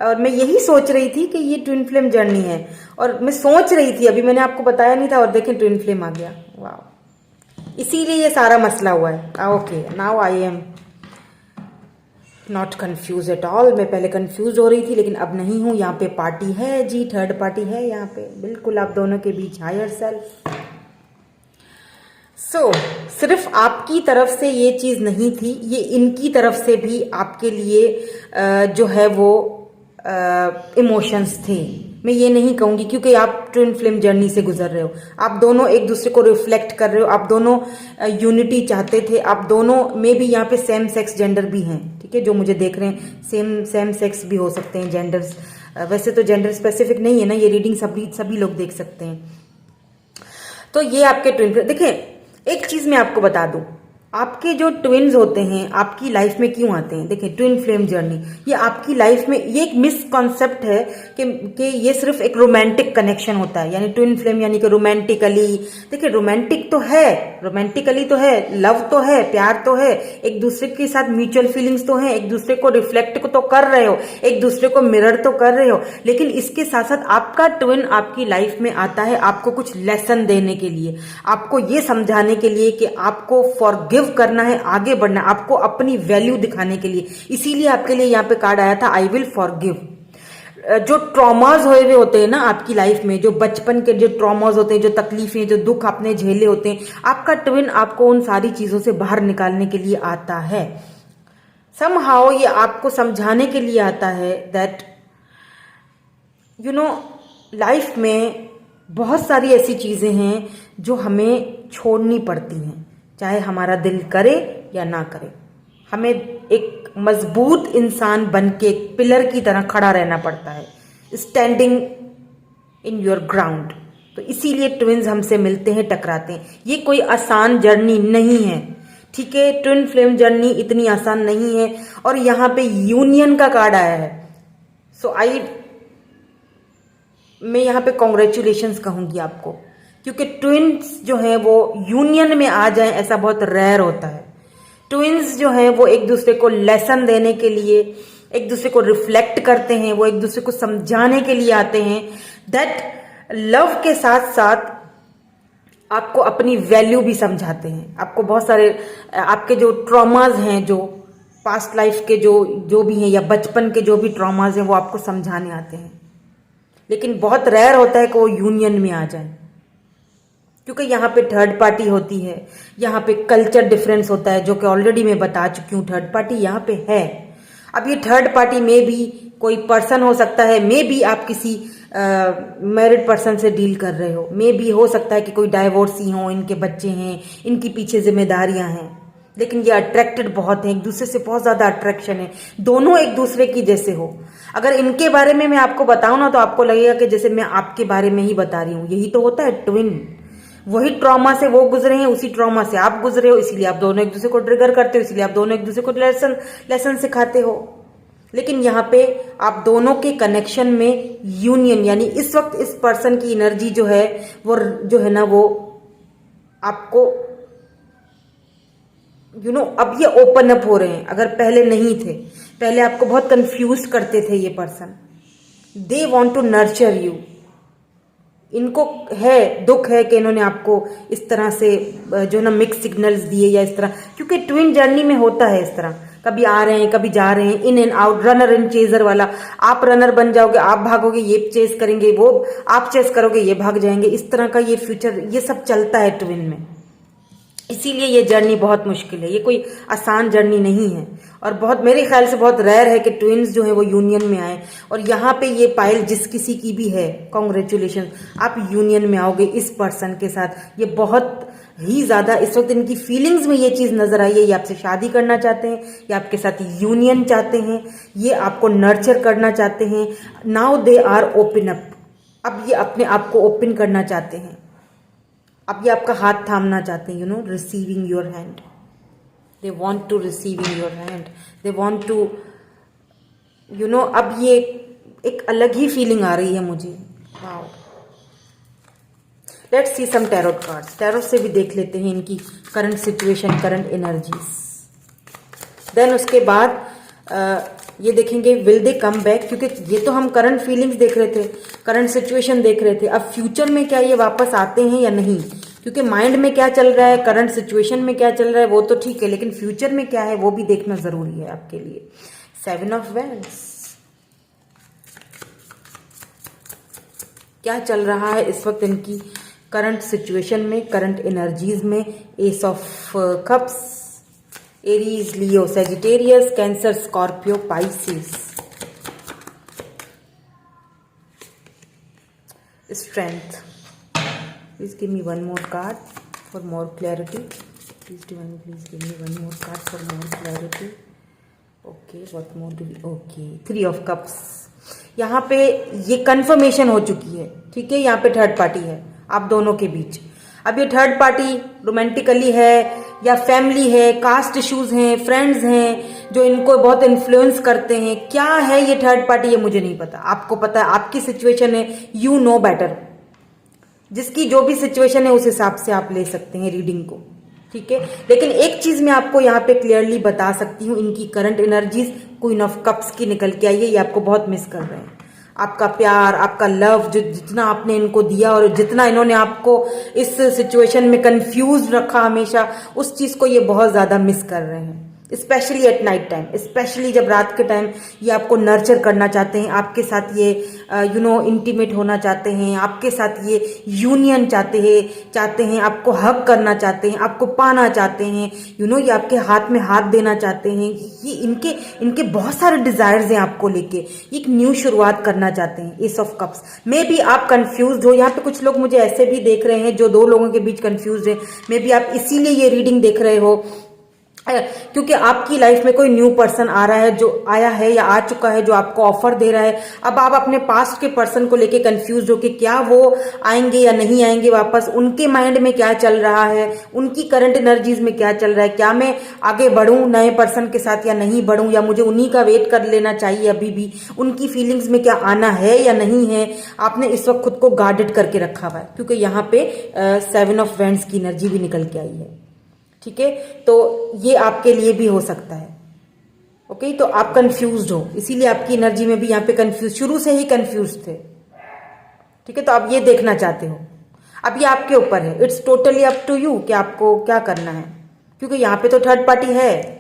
और मैं यही सोच रही थी कि ये ट्विन फ्लेम जर्नी है, और मैं सोच रही थी, अभी मैंने आपको बताया नहीं था और देखें ट्विन फ्लेम आ गया। वाह, इसीलिए ये सारा मसला हुआ है। Okay, now I am not confuse at all. मैं पहले कंफ्यूज हो रही थी लेकिन अब नहीं हूं। यहाँ पे पार्टी है जी, थर्ड पार्टी है यहाँ पे, बिल्कुल आप दोनों के बीच, हायर सेल्फ। सिर्फ आपकी तरफ से ये चीज नहीं थी, ये इनकी तरफ से भी आपके लिए जो है वो इमोशंस थे। मैं ये नहीं कहूंगी क्योंकि आप ट्विन फ्लेम जर्नी से गुजर रहे हो, आप दोनों एक दूसरे को रिफ्लेक्ट कर रहे हो, आप दोनों यूनिटी चाहते थे, आप दोनों में भी यहाँ पे सेम सेक्स जेंडर भी हैं। ठीक है, जो मुझे देख रहे हैं सेम सेक्स भी हो सकते हैं जेंडर्स। वैसे तो जेंडर स्पेसिफिक नहीं है ना, ये रीडिंग सभी लोग देख सकते हैं। तो ये आपके ट्विन फ्लेम। देखिए एक चीज मैं आपको बता दूं, आपके जो ट्विन्स होते हैं आपकी लाइफ में क्यों आते हैं। देखिए ट्विन फ्लेम जर्नी ये आपकी लाइफ में, ये एक मिसकॉन्सेप्ट है कि ये सिर्फ एक रोमांटिक कनेक्शन होता है, यानी ट्विन फ्लेम यानी कि रोमांटिकली। देखिए रोमांटिक तो है, रोमांटिकली तो है, लव तो है, प्यार तो है, एक दूसरे के साथ म्यूचुअल फीलिंग्स तो है, एक दूसरे को रिफ्लेक्ट तो कर रहे हो, एक दूसरे को मिरर तो कर रहे हो। लेकिन इसके साथ साथ आपका ट्विन आपकी लाइफ में आता है आपको कुछ लेसन देने के लिए, आपको ये समझाने के लिए कि आपको फॉरगिव करना है, आगे बढ़ना है, आपको अपनी वैल्यू दिखाने के लिए। इसीलिए आपके लिए यहाँ पे कार्ड आया था आई विल फॉरगिव। जो ट्रॉमाज हुए हुए होते हैं ना आपकी लाइफ में, जो बचपन के जो ट्रॉमाज होते हैं, जो तकलीफें, जो दुख आपने झेले होते हैं, आपका ट्विन आपको उन सारी चीजों से बाहर निकालने के लिए आता है। समहाउ ये आपको समझाने के लिए आता है दैट यू नो लाइफ में बहुत सारी ऐसी चीजें हैं जो हमें छोड़नी पड़ती हैं, चाहे हमारा दिल करे या ना करे। हमें एक मजबूत इंसान बन के एक पिलर की तरह खड़ा रहना पड़ता है, स्टैंडिंग इन योर ग्राउंड। तो इसीलिए ट्विन्स हमसे मिलते हैं, टकराते हैं। ये कोई आसान जर्नी नहीं है, ठीक है, ट्विन फ्लेम जर्नी इतनी आसान नहीं है। और यहाँ पे यूनियन का कार्ड आया है, सो मैं यहाँ पे कॉन्ग्रेचुलेशंस कहूंगी आपको, क्योंकि ट्विन्स जो हैं वो यूनियन में आ जाएं ऐसा बहुत रेयर होता है। ट्विन्स जो हैं वो एक दूसरे को लेसन देने के लिए, एक दूसरे को रिफ्लेक्ट करते हैं, वो एक दूसरे को समझाने के लिए आते हैं। दैट लव के साथ साथ आपको अपनी वैल्यू भी समझाते हैं। आपको बहुत सारे आपके जो ट्रॉमाज हैं, जो पास्ट लाइफ के जो भी हैं, या बचपन के जो भी ट्रॉमाज हैं, वो आपको समझाने आते हैं। लेकिन बहुत रेयर होता है कि वो यूनियन में आ जाए, क्योंकि यहाँ पे थर्ड पार्टी होती है, यहाँ पे कल्चर डिफरेंस होता है, जो कि ऑलरेडी मैं बता चुकी हूँ थर्ड पार्टी यहाँ पे है। अब ये थर्ड पार्टी में भी कोई पर्सन हो सकता है, मे बी आप किसी मैरिड पर्सन से डील कर रहे हो, मे बी हो सकता है कि कोई डाइवोर्सी हो, इनके बच्चे हैं, इनकी पीछे जिम्मेदारियां हैं, लेकिन ये अट्रैक्टेड बहुत है, एक दूसरे से बहुत ज्यादा अट्रैक्शन है, दोनों एक दूसरे की जैसे हो। अगर इनके बारे में मैं आपको बताऊं ना तो आपको लगेगा कि जैसे मैं आपके बारे में ही बता रही हूं। यही तो होता है ट्विन, वही ट्रॉमा से वो गुजरे हैं, उसी ट्रॉमा से आप गुजरे हो, इसीलिए आप दोनों एक दूसरे को ट्रिगर करते हो, इसीलिए आप दोनों एक दूसरे को लेसन सिखाते हो। लेकिन यहाँ पे आप दोनों के कनेक्शन में यूनियन, यानी इस वक्त इस पर्सन की एनर्जी जो है वो वो आपको अब ये ओपन अप हो रहे हैं। अगर पहले नहीं थे, पहले आपको बहुत कंफ्यूज करते थे ये person, they want to nurture you. इनको है, दुख है कि इन्होंने आपको इस तरह से मिक्स सिग्नल्स दिए या इस तरह, क्योंकि ट्विन जर्नी में होता है इस तरह, कभी आ रहे हैं कभी जा रहे हैं, in and out, runner and chaser वाला। आप रनर बन जाओगे, आप भागोगे ये चेस करेंगे, वो आप चेस करोगे ये भाग जाएंगे, इस तरह का ये फ्यूचर, ये सब चलता है ट्विन में। इसीलिए ये जर्नी बहुत मुश्किल है, ये कोई आसान जर्नी नहीं है। और बहुत, मेरे ख्याल से बहुत रेयर है कि ट्विन्स जो है वो यूनियन में आए। और यहाँ पे ये पाइल जिस किसी की भी है, कॉन्ग्रेचुलेशन, आप यूनियन में आओगे इस पर्सन के साथ। ये बहुत ही ज्यादा इस वक्त इनकी फीलिंग्स में ये चीज नजर आई है, ये आपसे शादी करना चाहते हैं, ये आपके साथ यूनियन चाहते हैं, ये आपको नर्चर करना चाहते हैं। Now they are open up, अब ये अपने आप को ओपन करना चाहते हैं, अब ये आपका हाथ थामना चाहते हैं, receiving your hand. They want to receiving your hand, they want to अब ये एक अलग ही फीलिंग आ रही है मुझे। Wow, let's see some tarot cards. Tarot से भी देख लेते हैं इनकी current situation, current energies. Then उसके बाद ये देखेंगे विल दे कम बैक, क्योंकि ये तो हम करंट फीलिंग्स देख रहे थे, करंट सिचुएशन देख रहे थे। अब फ्यूचर में क्या ये वापस आते हैं या नहीं, क्योंकि माइंड में क्या चल रहा है, करंट सिचुएशन में क्या चल रहा है वो तो ठीक है, लेकिन फ्यूचर में क्या है वो भी देखना जरूरी है आपके लिए। 7 ऑफ वैंड्स, क्या चल रहा है इस वक्त इनकी करंट सिचुएशन में, करंट एनर्जीज में। S of cups, Aries, Leo, Sagittarius, cancer, Scorpio, Pisces. Strength, please give me one more card for more clarity. Please divine, please give me one more card for more clarity. Okay, what more do we, okay, 3 of cups। यहाँ पे ये confirmation हो चुकी है, ठीक है। यहाँ पे थर्ड पार्टी है आप दोनों के बीच। अब ये थर्ड पार्टी रोमांटिकली है या फैमिली है, कास्ट इश्यूज हैं, फ्रेंड्स हैं जो इनको बहुत इन्फ्लुएंस करते हैं, क्या है ये थर्ड पार्टी ये मुझे नहीं पता। आपको पता है, आपकी सिचुएशन है, यू नो बेटर। जिसकी जो भी सिचुएशन है उस हिसाब से आप ले सकते हैं रीडिंग को, ठीक है। लेकिन एक चीज मैं आपको यहाँ पे क्लियरली बता सकती हूँ, इनकी current energies queen of cups की निकल के आई है। ये आपको बहुत मिस कर रहे हैं, आपका प्यार, आपका लव, जो जितना आपने इनको दिया और जितना इन्होंने आपको इस सिचुएशन में कंफ्यूज रखा हमेशा, उस चीज को ये बहुत ज्यादा मिस कर रहे हैं। Specially at night time, specially जब रात के टाइम ये आपको नर्चर करना चाहते हैं, आपके साथ ये इंटीमेट होना चाहते हैं, आपके साथ ये यूनियन चाहते हैं, आपको हग करना चाहते हैं, आपको पाना चाहते हैं, ये आपके हाथ में हाथ देना चाहते हैं। ये इनके बहुत सारे डिजायर्स हैं आपको लेके, एक न्यू शुरुआत करना चाहते हैं। S of cups, may be आप कंफ्यूज हो। यहाँ पे कुछ लोग मुझे ऐसे भी देख रहे हैं जो 2 लोगों के बीच कंफ्यूज है। मे बी आप इसीलिए ये रीडिंग देख रहे हो क्योंकि आपकी लाइफ में कोई न्यू पर्सन आ रहा है, जो आया है या आ चुका है, जो आपको ऑफर दे रहा है। अब आप अपने पास्ट के पर्सन को लेके कंफ्यूज हो कि क्या वो आएंगे या नहीं आएंगे वापस, उनके माइंड में क्या चल रहा है, उनकी करंट एनर्जीज में क्या चल रहा है, क्या मैं आगे बढ़ूं नए पर्सन के साथ या नहीं बढ़ूं, या मुझे उन्हीं का वेट कर लेना चाहिए अभी भी, उनकी फीलिंग्स में क्या आना है या नहीं है। आपने इस वक्त खुद को गार्डेड करके रखा हुआ है, क्योंकि यहाँ पे 7 ऑफ वैंड्स की एनर्जी भी निकल के आई है, ठीक है। तो ये आपके लिए भी हो सकता है, ओके। तो आप कंफ्यूज्ड हो, इसीलिए आपकी एनर्जी में भी यहाँ पे कंफ्यूज, शुरू से ही कंफ्यूज थे, ठीक है। तो आप ये देखना चाहते हो, अब ये आपके ऊपर है, it's totally up to you कि आपको क्या करना है, क्योंकि यहाँ पे तो थर्ड पार्टी है,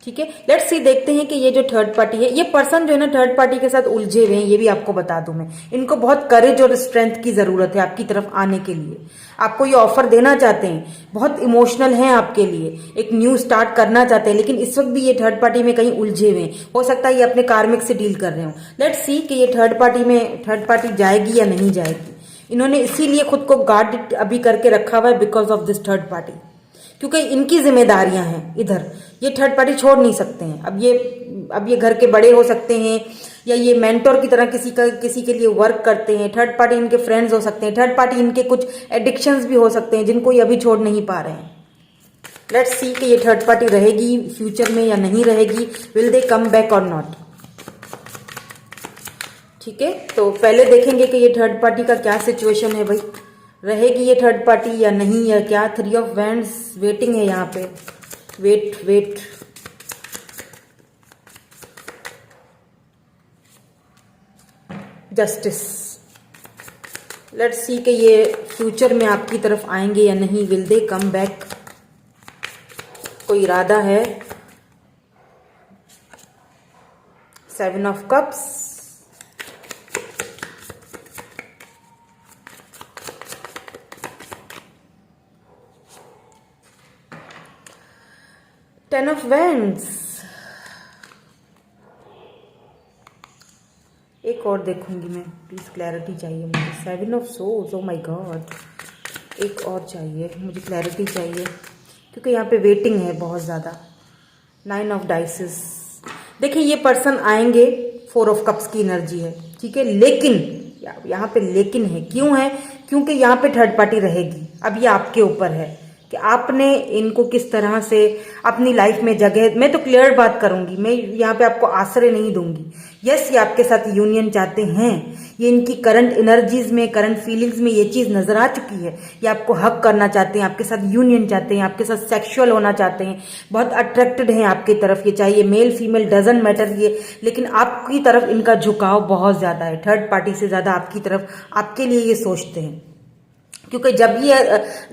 ठीक है। लेट्स सी, देखते हैं कि ये जो थर्ड पार्टी है, ये पर्सन जो है ना थर्ड पार्टी के साथ उलझे हुए हैं। ये भी आपको बता दूं मैं, इनको बहुत करेज और स्ट्रेंथ की जरूरत है आपकी तरफ आने के लिए। आपको ये ऑफर देना चाहते हैं, बहुत इमोशनल हैं आपके लिए, एक न्यू स्टार्ट करना चाहते हैं, लेकिन इस वक्त भी ये थर्ड पार्टी में कहीं उलझे हुए हैं। हो सकता है ये अपने कार्मिक से डील कर रहे हो। लेट्स सी कि ये थर्ड पार्टी जाएगी या नहीं जाएगी। इन्होंने इसीलिए खुद को गार्ड अभी करके रखा हुआ है because of this third party, क्योंकि इनकी जिम्मेदारियां हैं इधर, ये थर्ड पार्टी छोड़ नहीं सकते हैं। अब ये घर के बड़े हो सकते हैं, या ये मेंटोर की तरह किसी के लिए वर्क करते हैं। थर्ड पार्टी इनके फ्रेंड्स हो सकते हैं, थर्ड पार्टी इनके कुछ एडिक्शंस भी हो सकते हैं जिनको ये अभी छोड़ नहीं पा रहे हैं। लेट्स सी कि ये थर्ड पार्टी रहेगी फ्यूचर में या नहीं रहेगी, विल दे कम बैक और नॉट। ठीक है, तो पहले देखेंगे कि ये थर्ड पार्टी का क्या सिचुएशन है भाई, रहेगी ये थर्ड पार्टी या नहीं, या क्या। 3 ऑफ वैंड्स वेटिंग है यहाँ पे, वेट। जस्टिस, लेट्स सी कि ये फ्यूचर में आपकी तरफ आएंगे या नहीं, विल दे कम बैक, कोई इरादा है। 7 of cups, ten of wands. एक और देखूंगी मैं, प्लीज क्लैरिटी चाहिए मुझे। 7 of swords, O my God, एक और चाहिए मुझे, क्लैरिटी चाहिए, क्योंकि यहाँ पे वेटिंग है बहुत ज़्यादा। 9 ऑफ डाइसेस, देखिए ये पर्सन आएंगे, 4 ऑफ कप्स की एनर्जी है, ठीक है, लेकिन यहाँ पे लेकिन है, क्यों है, क्योंकि यहाँ पे थर्ड पार्टी रहेगी। अब ये आपके ऊपर है कि आपने इनको किस तरह से अपनी लाइफ में जगह, मैं तो क्लियर बात करूंगी, मैं यहाँ पे आपको आश्रय नहीं दूंगी। यस, ये आपके साथ यूनियन चाहते हैं, ये इनकी करंट एनर्जीज में, करंट फीलिंग्स में ये चीज नजर आ चुकी है। ये आपको हक करना चाहते हैं, आपके साथ यूनियन चाहते हैं, आपके साथ सेक्सुअल होना चाहते हैं, बहुत अट्रैक्टेड हैं आपकी तरफ। ये चाहिए मेल फीमेल डजंट मैटर ये, लेकिन आपकी तरफ इनका झुकाव बहुत ज्यादा है, थर्ड पार्टी से ज्यादा आपकी तरफ, आपके लिए ये सोचते हैं। क्योंकि जब ये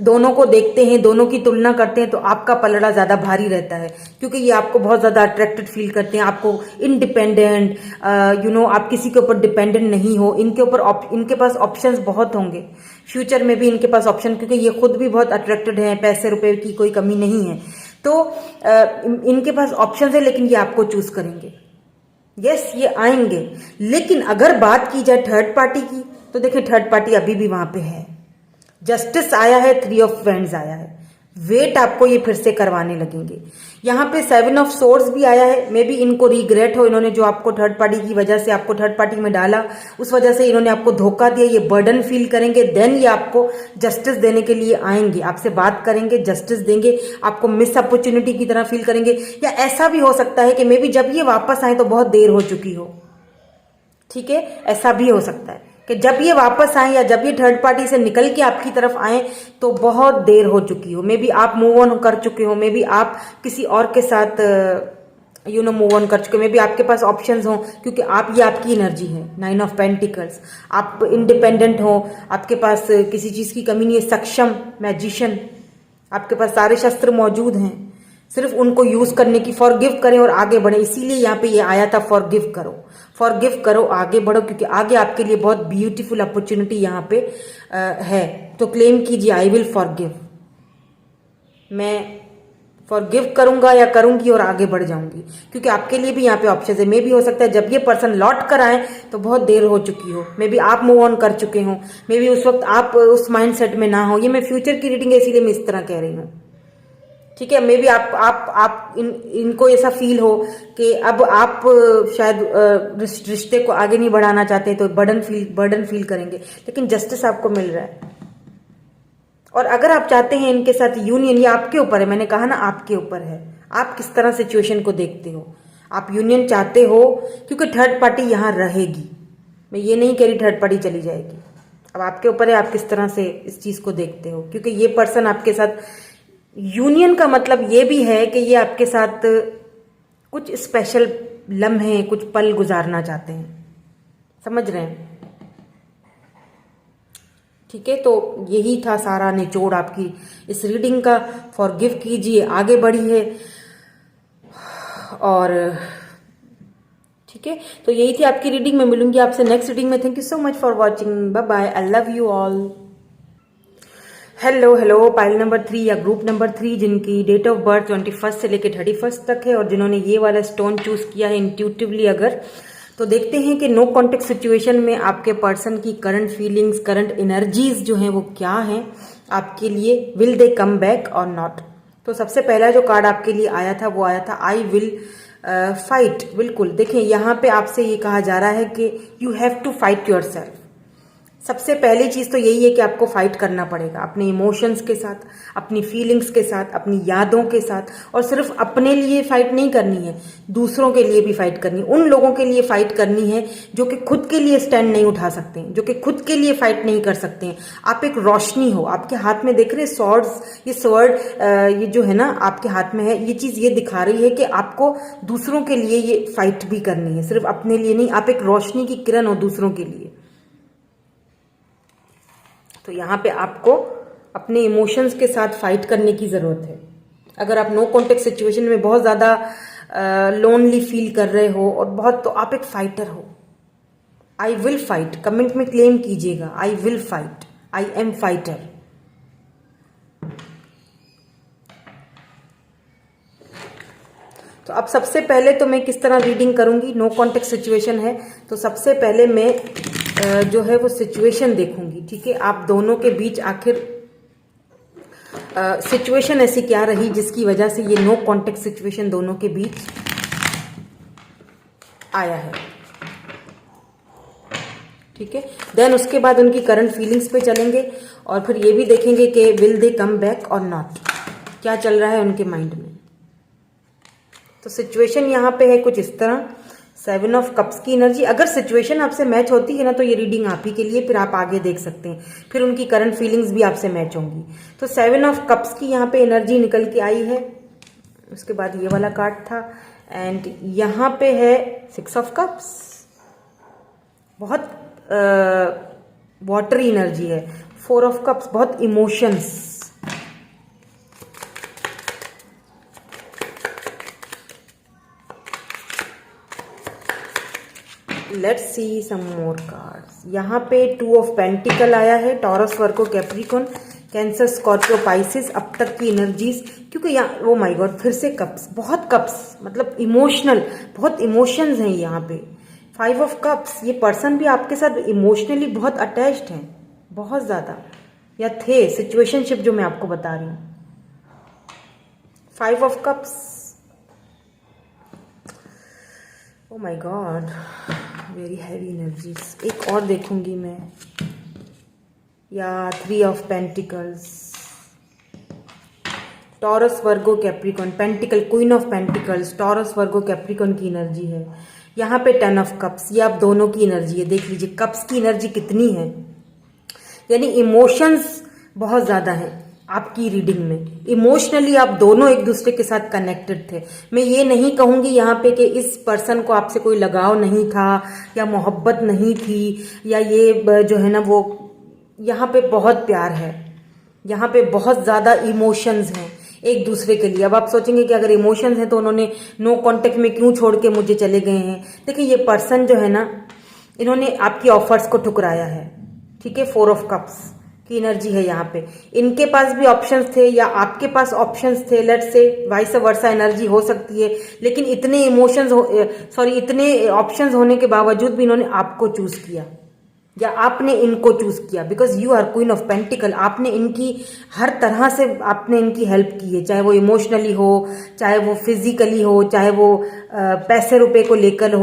दोनों को देखते हैं, दोनों की तुलना करते हैं, तो आपका पलड़ा ज्यादा भारी रहता है, क्योंकि ये आपको बहुत ज्यादा अट्रैक्टेड फील करते हैं, आपको इंडिपेंडेंट, आप किसी के ऊपर डिपेंडेंट नहीं हो। इनके पास ऑप्शंस बहुत होंगे फ्यूचर में भी, इनके पास ऑप्शन, क्योंकि ये खुद भी बहुत अट्रैक्टेड है, पैसे रुपए की कोई कमी नहीं है, तो इनके पास ऑप्शंस है, लेकिन ये आपको चूज करेंगे। यस, ये आएंगे, लेकिन अगर बात की जाए थर्ड पार्टी की, तो देखिए थर्ड पार्टी अभी भी वहां पे है। जस्टिस आया है, 3 ऑफ वैंड्स आया है, वेट आपको ये फिर से करवाने लगेंगे। यहाँ पे 7 ऑफ सोर्ड्स भी आया है, मे बी इनको रिग्रेट हो, इन्होंने जो आपको थर्ड पार्टी की वजह से आपको थर्ड पार्टी में डाला, उस वजह से इन्होंने आपको धोखा दिया, ये बर्डन फील करेंगे। देन ये आपको जस्टिस देने के लिए आएंगे, आपसे बात करेंगे, जस्टिस देंगे, आपको मिस अपॉर्चुनिटी की तरह फील करेंगे। या ऐसा भी हो सकता है कि मे बी जब ये वापस आए तो बहुत देर हो चुकी हो, ठीक है, ऐसा भी हो सकता है कि जब ये वापस आए या जब ये थर्ड पार्टी से निकल के आपकी तरफ आए तो बहुत देर हो चुकी हो। मे बी आप मूव ऑन कर चुके हो, मे बी आप किसी और के साथ मूव ऑन कर चुके हो, मे बी आपके पास ऑप्शंस हो, क्योंकि ये आपकी एनर्जी है। 9 ऑफ पेंटिकल्स, आप इंडिपेंडेंट हो, आपके पास किसी चीज की कमी नहीं है, सक्षम, मैजिशियन, आपके पास सारे शस्त्र मौजूद हैं, सिर्फ उनको यूज करने की। फॉरगिव करें और आगे बढ़े, इसीलिए यहाँ पे ये आया था, फॉरगिव करो, आगे बढ़ो, क्योंकि आगे आपके लिए बहुत ब्यूटीफुल अपॉर्चुनिटी यहाँ पे है। तो क्लेम कीजिए, आई विल फॉरगिव, मैं फॉरगिव करूंगा या करूंगी और आगे बढ़ जाऊंगी, क्योंकि आपके लिए भी यहाँ पे ऑप्शन है। मे भी हो सकता है जब ये पर्सन लौट कर आए तो बहुत देर हो चुकी हो, मे बी आप मूव ऑन कर चुके हो, मे बी उस वक्त आप उस माइंड सेट में ना हो। ये मैं फ्यूचर की रीडिंग है, इसीलिए मैं इस तरह कह रही हूँ, ठीक है। मे बी आप इनको ऐसा फील हो कि अब आप शायद रिश्ते को आगे नहीं बढ़ाना चाहते, तो बर्डन फील करेंगे, लेकिन जस्टिस आपको मिल रहा है। और अगर आप चाहते हैं इनके साथ यूनियन, ये आपके ऊपर है, मैंने कहा ना आपके ऊपर है, आप किस तरह सिचुएशन को देखते हो। आप यूनियन चाहते हो, क्योंकि थर्ड पार्टी यहां रहेगी, मैं ये नहीं कह रही थर्ड पार्टी चली जाएगी। अब आपके ऊपर है, आप किस तरह से इस चीज को देखते हो, क्योंकि ये पर्सन आपके साथ यूनियन का मतलब ये भी है कि ये आपके साथ कुछ स्पेशल लम्हे, कुछ पल गुजारना चाहते हैं, समझ रहे हैं, ठीक है। तो यही था सारा निचोड़ आपकी इस रीडिंग का। फॉरगिव कीजिए, आगे बढ़िए, और ठीक है, तो यही थी आपकी रीडिंग। मैं मिलूंगी आपसे नेक्स्ट रीडिंग में। Thank you so much for watching, bye bye, I love you all. Hello pile number 3 या ग्रुप नंबर 3, जिनकी डेट ऑफ बर्थ 21 से लेकर 31 तक है, और जिन्होंने ये वाला स्टोन चूज किया है इंट्यूटिवली, अगर तो देखते हैं कि नो कॉन्टेक्ट सिचुएशन में आपके पर्सन की करंट फीलिंग्स, करंट एनर्जीज जो हैं वो क्या हैं आपके लिए। विल दे कम बैक और नॉट, तो सबसे पहला जो कार्ड आपके लिए आया था वो आया था आई विल फाइट। बिल्कुल, देखें यहाँ पे आपसे ये कहा जा रहा है कि you have to fight yourself. सबसे पहली चीज तो यही है कि आपको फाइट करना पड़ेगा अपने इमोशंस के साथ, अपनी फीलिंग्स के साथ, अपनी यादों के साथ। और सिर्फ अपने लिए फाइट नहीं करनी है, दूसरों के लिए भी फाइट करनी है। उन लोगों के लिए फाइट करनी है जो कि खुद के लिए स्टैंड नहीं उठा सकते हैं, जो कि खुद के लिए फाइट नहीं कर सकते हैं। आप एक रोशनी हो, आपके हाथ में देख रहे स्वॉर्ड्स, ये स्वॉर्ड ये जो है ना आपके हाथ में है, ये चीज ये दिखा रही है कि आपको दूसरों के लिए ये फाइट भी करनी है, सिर्फ अपने लिए नहीं। आप एक रोशनी की किरण हो दूसरों के लिए। तो यहाँ पे आपको अपने इमोशंस के साथ फाइट करने की जरूरत है। अगर आप नो कॉन्टेक्ट सिचुएशन में बहुत ज्यादा लोनली फील कर रहे हो और बहुत, तो आप एक फाइटर हो। आई विल फाइट, कमेंट में क्लेम कीजिएगा, I will fight, I am fighter. तो अब सबसे पहले तो मैं किस तरह रीडिंग करूंगी, नो कॉन्टेक्ट सिचुएशन है तो सबसे पहले मैं जो है वो सिचुएशन देखूंगी। ठीक है, आप दोनों के बीच आखिर सिचुएशन ऐसी क्या रही जिसकी वजह से ये नो कॉन्टेक्ट सिचुएशन दोनों के बीच आया है। ठीक है, देन उसके बाद उनकी करंट फीलिंग्स पे चलेंगे और फिर ये भी देखेंगे कि विल दे कम बैक और नॉट, क्या चल रहा है उनके माइंड में। तो सिचुएशन यहाँ पे है कुछ इस तरह, 7 ऑफ कप्स की एनर्जी। अगर सिचुएशन आपसे मैच होती है ना तो ये रीडिंग आप ही के लिए, फिर आप आगे देख सकते हैं, फिर उनकी करंट फीलिंग्स भी आपसे मैच होंगी। तो 7 ऑफ कप्स की यहाँ पे एनर्जी निकल के आई है। उसके बाद ये वाला कार्ड था एंड यहाँ पे है 6 ऑफ कप्स, बहुत वाटरी एनर्जी है। 4 ऑफ कप्स, बहुत emotions. Let's see some more cards. यहाँ पे 2 ऑफ पेंटिकल आया है, Taurus, Virgo, Capricorn, Cancer, Scorpio, Pisces, अब तक की एनर्जीज। क्योंकि यहाँ ओ माय गॉड, फिर से कप्स, बहुत कप्स, मतलब इमोशनल, बहुत इमोशंस हैं यहाँ पे। 5 ऑफ कप्स, ये पर्सन भी आपके साथ इमोशनली बहुत अटैच्ड हैं, बहुत ज्यादा, या थे, सिचुएशनशिप जो मैं आपको बता रही हूँ। 5 of cups, O my God, very heavy energies. एक और देखूंगी मैं, या 3 of pentacles, taurus, Virgo, Capricorn, pentacle, queen of pentacles, taurus, Virgo, Capricorn की एनर्जी है। यहाँ पे 10 ऑफ कप्स, ये आप दोनों की एनर्जी है। देख लीजिए कप्स की एनर्जी कितनी है, यानी इमोशंस बहुत ज्यादा हैं आपकी रीडिंग में। इमोशनली आप दोनों एक दूसरे के साथ कनेक्टेड थे। मैं ये नहीं कहूंगी यहाँ पे कि इस पर्सन को आपसे कोई लगाव नहीं था या मोहब्बत नहीं थी, या ये जो है ना वो, यहाँ पे बहुत प्यार है, यहाँ पे बहुत ज्यादा इमोशंस हैं एक दूसरे के लिए। अब आप सोचेंगे कि अगर इमोशंस हैं तो उन्होंने नो कांटेक्ट में क्यों छोड़ के मुझे चले गए हैं। देखिए ये पर्सन जो है ना, इन्होंने आपकी ऑफर्स को ठुकराया है। ठीक है, 4 ऑफ कप्स की एनर्जी है यहाँ पे। इनके पास भी ऑप्शंस थे या आपके पास ऑप्शंस थे, let's say vice versa energy हो सकती है, लेकिन इतने इतने ऑप्शंस होने के बावजूद भी इन्होंने आपको चूज किया या आपने इनको चूज किया, because you are queen of pentacle. आपने इनकी हर तरह से आपने इनकी हेल्प की है, चाहे वो इमोशनली हो, चाहे वो फिजिकली हो, चाहे वो पैसे रुपए को लेकर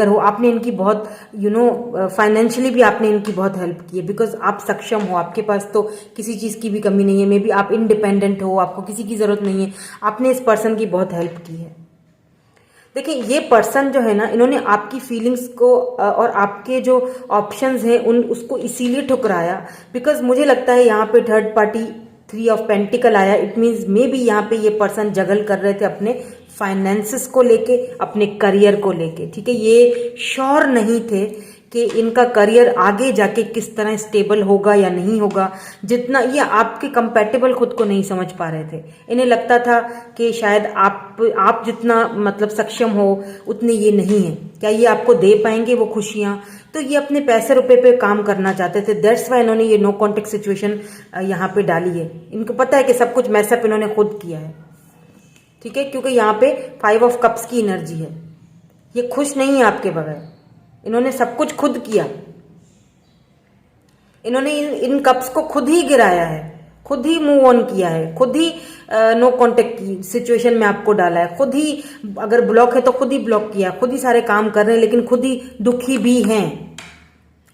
हो। आपने इनकी बहुत फाइनेंशियली भी आपने इनकी बहुत हेल्प की है, बिकॉज आप सक्षम हो, आपके पास तो किसी चीज की भी कमी नहीं है। मे बी आप इंडिपेंडेंट हो, आपको किसी की जरूरत नहीं है। आपने इस पर्सन की बहुत हेल्प की है। देखिए ये पर्सन जो है ना, इन्होंने आपकी फीलिंग्स को और आपके जो ऑप्शंस हैं उसको इसीलिए ठुकराया, बिकॉज मुझे लगता है यहाँ पे थर्ड पार्टी 3 ऑफ पेंटिकल आया। इट मीन्स मे बी यहाँ पे ये पर्सन जगल कर रहे थे अपने फाइनेंसेस को लेके, अपने करियर को लेके। ठीक है, ये श्योर नहीं थे कि इनका करियर आगे जाके किस तरह स्टेबल होगा या नहीं होगा। जितना ये आपके कंपैटिबल खुद को नहीं समझ पा रहे थे। इन्हें लगता था कि शायद आप जितना मतलब सक्षम हो उतने ये नहीं है, क्या ये आपको दे पाएंगे वो खुशियां। तो ये अपने पैसे रुपए पे काम करना चाहते थे। दैट्स वाई इन्होंने ये नो कॉन्टेक्ट सिचुएशन यहाँ पे डाली है। इनको पता है कि सब कुछ मैसअप इन्होंने खुद किया है। ठीक है, क्योंकि यहाँ पे 5 ऑफ कप्स की एनर्जी है। ये खुश नहीं है आपके बगैर, इन्होंने सब कुछ खुद किया। इन्होंने इन कप्स को खुद ही गिराया है, खुद ही मूव ऑन किया है, खुद ही नो कांटेक्ट की सिचुएशन में आपको डाला है, खुद ही अगर ब्लॉक है तो खुद ही ब्लॉक किया, खुद ही सारे काम कर रहे हैं, लेकिन खुद ही दुखी भी हैं,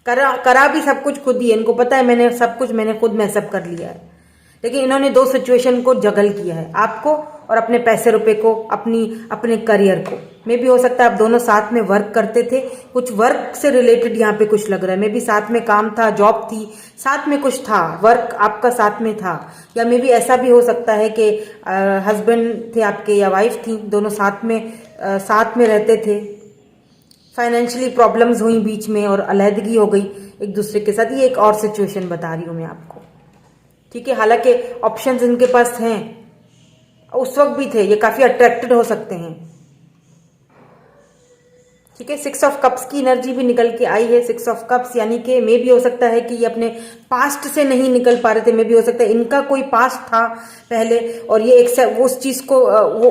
करा भी सब कुछ खुद ही है, इनको पता है मैंने सब कुछ मैंने खुद मैसअप कर लिया है, लेकिन इन्होंने दो सिचुएशन को जगल किया है, आपको और अपने पैसे रुपए को, अपने करियर को। मे भी हो सकता है आप दोनों साथ में वर्क करते थे, कुछ वर्क से रिलेटेड यहाँ पे कुछ लग रहा है, मे भी साथ में काम था, जॉब थी, साथ में कुछ था, वर्क आपका साथ में था, या मे भी ऐसा भी हो सकता है कि हस्बैंड थे आपके या वाइफ थी, दोनों साथ में रहते थे, फाइनेंशियली प्रॉब्लम्स हुई बीच में और अलहदगी हो गई एक दूसरे के साथ। ये एक और सिचुएशन बता रही हूं मैं आपको, ठीक है। हालांकि ऑप्शंस इनके पास हैं, उस वक्त भी थे, ये काफी अट्रैक्टेड हो सकते हैं, ठीक है। 6 ऑफ कप्स की एनर्जी भी निकल के आई है। 6 ऑफ कप्स यानी कि मे भी हो सकता है कि ये अपने पास्ट से नहीं निकल पा रहे थे, मे भी हो सकता है इनका कोई पास्ट था पहले और ये एक उस चीज को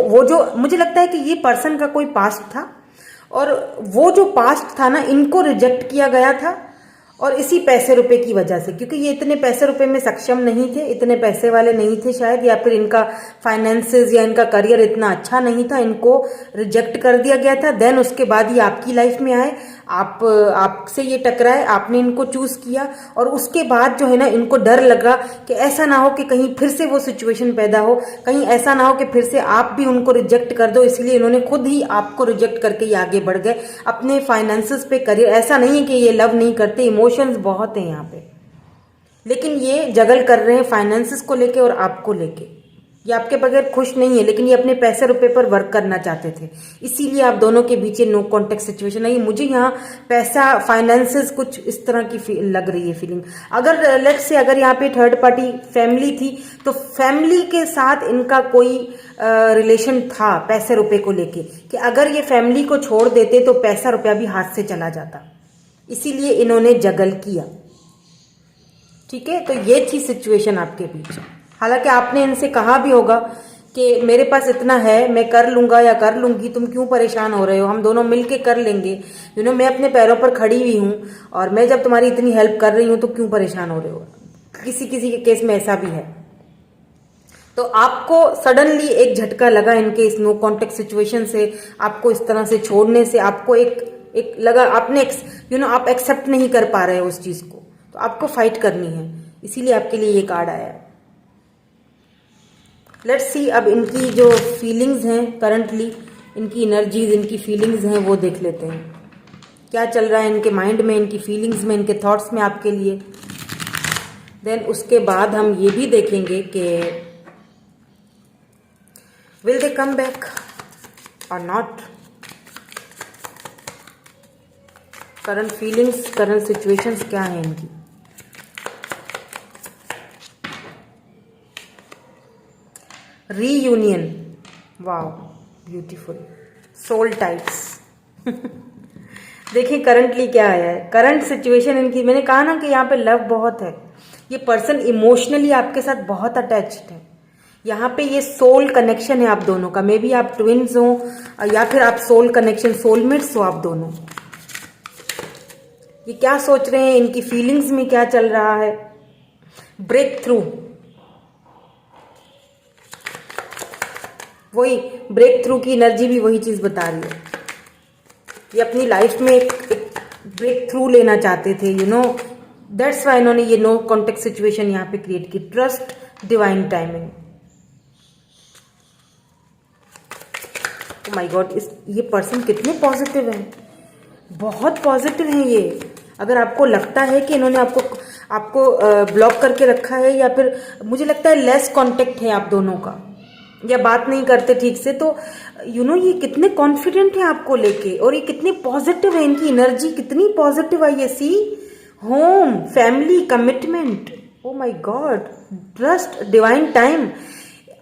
वो जो मुझे लगता है कि ये पर्सन का कोई पास्ट था और वो जो पास्ट था ना, इनको रिजेक्ट किया गया था और इसी पैसे रुपए की वजह से, क्योंकि ये इतने पैसे रुपए में सक्षम नहीं थे, इतने पैसे वाले नहीं थे शायद, या फिर इनका फाइनेंसेस या इनका करियर इतना अच्छा नहीं था, इनको रिजेक्ट कर दिया गया था। देन उसके बाद ये आपकी लाइफ में आए, आपसे ये टकराए, आपने इनको चूज किया और उसके बाद जो है ना, इनको डर लगा कि ऐसा ना हो कि कहीं फिर से वो सिचुएशन पैदा हो, कहीं ऐसा ना हो कि फिर से आप भी उनको रिजेक्ट कर दो, इसलिए इन्होंने खुद ही आपको रिजेक्ट करके ये आगे बढ़ गए अपने फाइनेंसेस पे, करियर। ऐसा नहीं है कि ये लव नहीं करते, इमोशंस बहुत है यहाँ पे, लेकिन ये जगल कर रहे हैं फाइनेंसेस को लेके और आपको लेके। ये आपके बगैर खुश नहीं है, लेकिन ये अपने पैसे रुपए पर वर्क करना चाहते थे, इसीलिए आप दोनों के बीच नो कॉन्टेक्ट सिचुएशन आई। मुझे यहाँ पैसा, फाइनेंसेस कुछ इस तरह की लग रही है फीलिंग। अगर लेट्स से अगर यहाँ पे थर्ड पार्टी फैमिली थी, तो फैमिली के साथ इनका कोई रिलेशन था पैसे रुपए को लेके, कि अगर ये फैमिली को छोड़ देते तो पैसा रुपया भी हाथ से चला जाता, इसीलिए इन्होंने जगल किया, ठीक है। तो ये थी सिचुएशन आपके बीच। हालांकि आपने इनसे कहा भी होगा कि मेरे पास इतना है, मैं कर लूंगा या कर लूंगी, तुम क्यों परेशान हो रहे हो, हम दोनों मिलके कर लेंगे, मैं अपने पैरों पर खड़ी हुई हूं और मैं जब तुम्हारी इतनी हेल्प कर रही हूं तो क्यों परेशान हो रहे हो। किसी किसी के केस में ऐसा भी है। तो आपको सडनली एक झटका लगा इनके इस नो कॉन्टेक्ट सिचुएशन से, आपको इस तरह से छोड़ने से आपको एक लगा, आपने आप एक्सेप्ट नहीं कर पा रहे हो उस चीज को, तो आपको फाइट करनी है, इसीलिए आपके लिए ये कार्ड आया है। लेट्स सी अब इनकी जो फीलिंग्स हैं करंटली, इनकी एनर्जीज, इनकी फीलिंग्स हैं, वो देख लेते हैं क्या चल रहा है इनके माइंड में, इनकी फीलिंग्स में, इनके थॉट्स में आपके लिए। देन उसके बाद हम ये भी देखेंगे कि विल दे कम बैक और not. Current feelings, current situations क्या है इनकी। Reunion, wow beautiful, soul types. देखिए करंटली क्या आया है, करंट सिचुएशन इनकी। मैंने कहा ना कि यहाँ पे लव बहुत है, ये पर्सन इमोशनली आपके साथ बहुत अटैच्ड है, यहाँ पे ये सोल कनेक्शन है आप दोनों का। मे बी आप ट्विन्स हो या फिर आप सोल कनेक्शन, सोलमेट्स हो आप दोनों। ये क्या सोच रहे हैं, इनकी फीलिंग्स में क्या चल रहा है। ब्रेक थ्रू, वही ब्रेक थ्रू की एनर्जी भी वही चीज बता रही है। ये अपनी लाइफ में एक ब्रेक थ्रू लेना चाहते थे, दैट्स वाई इन्होंने ये नो कॉन्टेक्ट सिचुएशन यहाँ पे क्रिएट की। Trust divine timing. Oh my God, ये पर्सन कितने पॉजिटिव हैं, बहुत पॉजिटिव हैं ये। अगर आपको लगता है कि इन्होंने आपको ब्लॉक करके रखा है, या फिर मुझे लगता है लेस कांटेक्ट है आप दोनों का, या बात नहीं करते ठीक से, तो ये कितने कॉन्फिडेंट है आपको लेके, और ये कितने पॉजिटिव है, इनकी एनर्जी कितनी पॉजिटिव आई है। See, home, family, commitment, oh my God, trust, divine time.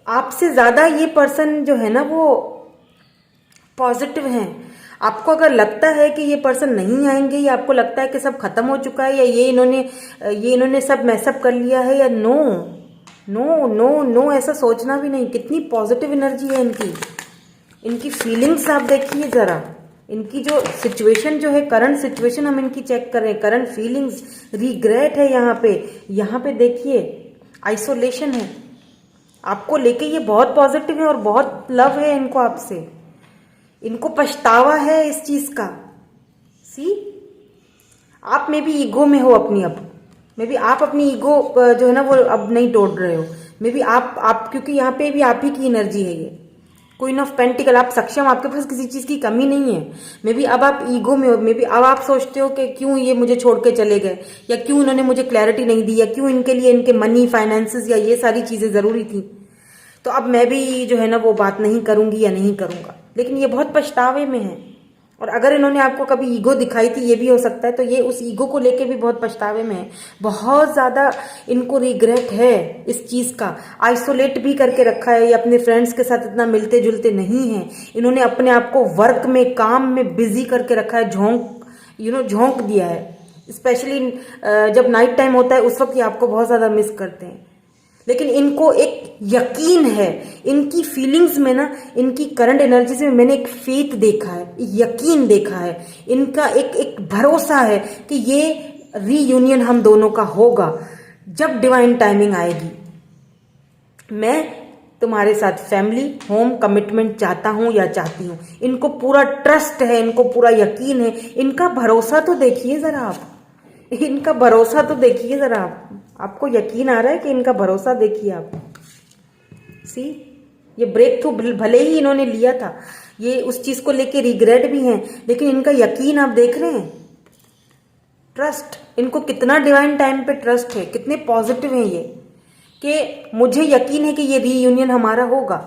आपसे ज्यादा ये पर्सन जो है ना वो पॉजिटिव हैं। आपको अगर लगता है कि ये पर्सन नहीं आएंगे, या आपको लगता है कि सब खत्म हो चुका है, या ये इन्होंने सब मैसअप कर लिया है, या नो नो नो नो, ऐसा सोचना भी नहीं। कितनी पॉजिटिव एनर्जी है इनकी फीलिंग्स आप देखिए जरा। इनकी जो सिचुएशन जो है, करंट सिचुएशन हम इनकी चेक कर रहे हैं, करंट फीलिंग्स, रिग्रेट है यहाँ पे देखिए, आइसोलेशन है, आपको लेके ये बहुत पॉजिटिव है और बहुत लव है इनको आपसे। इनको पछतावा है इस चीज का। सी, आप में भी ईगो में हो अपनी, अब मे बी आप अपनी ईगो जो है ना वो अब नहीं तोड़ रहे हो। मे बी आप क्योंकि यहाँ पे भी आप ही की एनर्जी है ये क्वीन ऑफ पेंटिकल। आप सक्षम, आपके पास किसी चीज की कमी नहीं है। मे बी अब आप ईगो में हो, मे बी अब आप सोचते हो कि क्यों ये मुझे छोड़ के चले गए, या क्यों इन्होंने मुझे क्लैरिटी नहीं दी, या क्यों इनके लिए इनके मनी फाइनेंसेस या ये सारी चीजें जरूरी थी, तो अब मैं भी जो है ना वो बात नहीं करूंगी या नहीं करूंगा। लेकिन ये बहुत पछतावे में है। और अगर इन्होंने आपको कभी ईगो दिखाई थी, ये भी हो सकता है, तो ये उस ईगो को लेके भी बहुत पछतावे में है। बहुत ज्यादा इनको रिग्रेट है इस चीज का। आइसोलेट भी करके रखा है, ये अपने फ्रेंड्स के साथ इतना मिलते जुलते नहीं है। इन्होंने अपने आप को वर्क में, काम में बिजी करके रखा है, झोंक दिया है। स्पेशली जब नाइट टाइम होता है उस वक्त ये आपको बहुत ज्यादा मिस करते हैं। लेकिन इनको एक यकीन है, इनकी फीलिंग्स में ना, इनकी करंट एनर्जीज में मैंने एक फेथ देखा है, यकीन देखा है, इनका एक भरोसा है कि ये रीयूनियन हम दोनों का होगा जब डिवाइन टाइमिंग आएगी। मैं तुम्हारे साथ फैमिली, होम, कमिटमेंट चाहता हूं या चाहती हूं। इनको पूरा ट्रस्ट है, इनको पूरा यकीन है। इनका भरोसा तो देखिए जरा आप, इनका भरोसा तो देखिए जरा आप। आपको यकीन आ रहा है कि इनका भरोसा देखिए आप। सी, ये ब्रेक थ्रू भले ही इन्होंने लिया था, ये उस चीज को लेके रिग्रेट भी हैं, लेकिन इनका यकीन आप देख रहे हैं, ट्रस्ट। इनको कितना डिवाइन टाइम पे ट्रस्ट है, कितने पॉजिटिव हैं ये, कि मुझे यकीन है कि ये रीयूनियन हमारा होगा।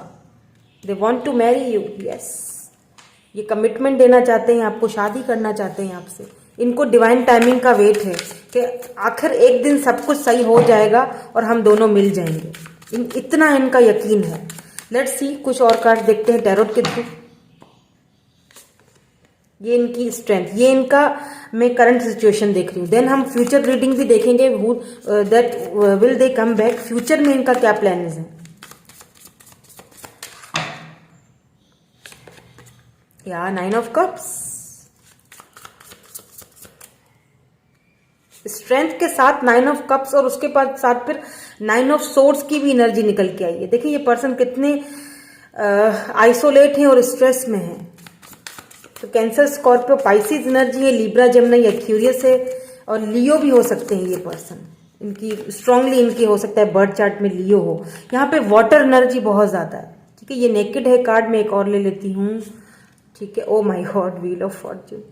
They want to marry you, yes. ये कमिटमेंट देना चाहते हैं आपको, शादी करना चाहते हैं आपसे। इनको डिवाइन टाइमिंग का वेट है कि आखिर एक दिन सब कुछ सही हो जाएगा और हम दोनों मिल जाएंगे। इतना इनका यकीन है। लेट्स सी, कुछ और कार्ड देखते हैं टैरोट के थ्रू। ये इनकी स्ट्रेंथ, ये इनका मैं करंट सिचुएशन देख रही हूँ। देन हम फ्यूचर रीडिंग भी देखेंगे, that will they come back, future में इनका क्या प्लान है। या 9 ऑफ कप्स, स्ट्रेंथ के साथ 9 ऑफ कप्स, और उसके बाद साथ फिर 9 ऑफ सोर्ड्स की भी एनर्जी निकल के आई है। देखिए ये पर्सन कितने आइसोलेट हैं और स्ट्रेस में है। तो कैंसर, स्कॉर्पियो, पाइसिस एनर्जी है, लिब्रा, जेमिनी, एक्वेरियस है, और लियो भी हो सकते हैं ये पर्सन। इनकी स्ट्रांगली इनकी हो सकता है बर्थ चार्ट में लियो हो। यहाँ पे वाटर एनर्जी बहुत ज्यादा है। ठीक है, ये नेकेड है कार्ड, में एक और ले लेती हूँ। ठीक है, ओ my God, wheel of Fortune,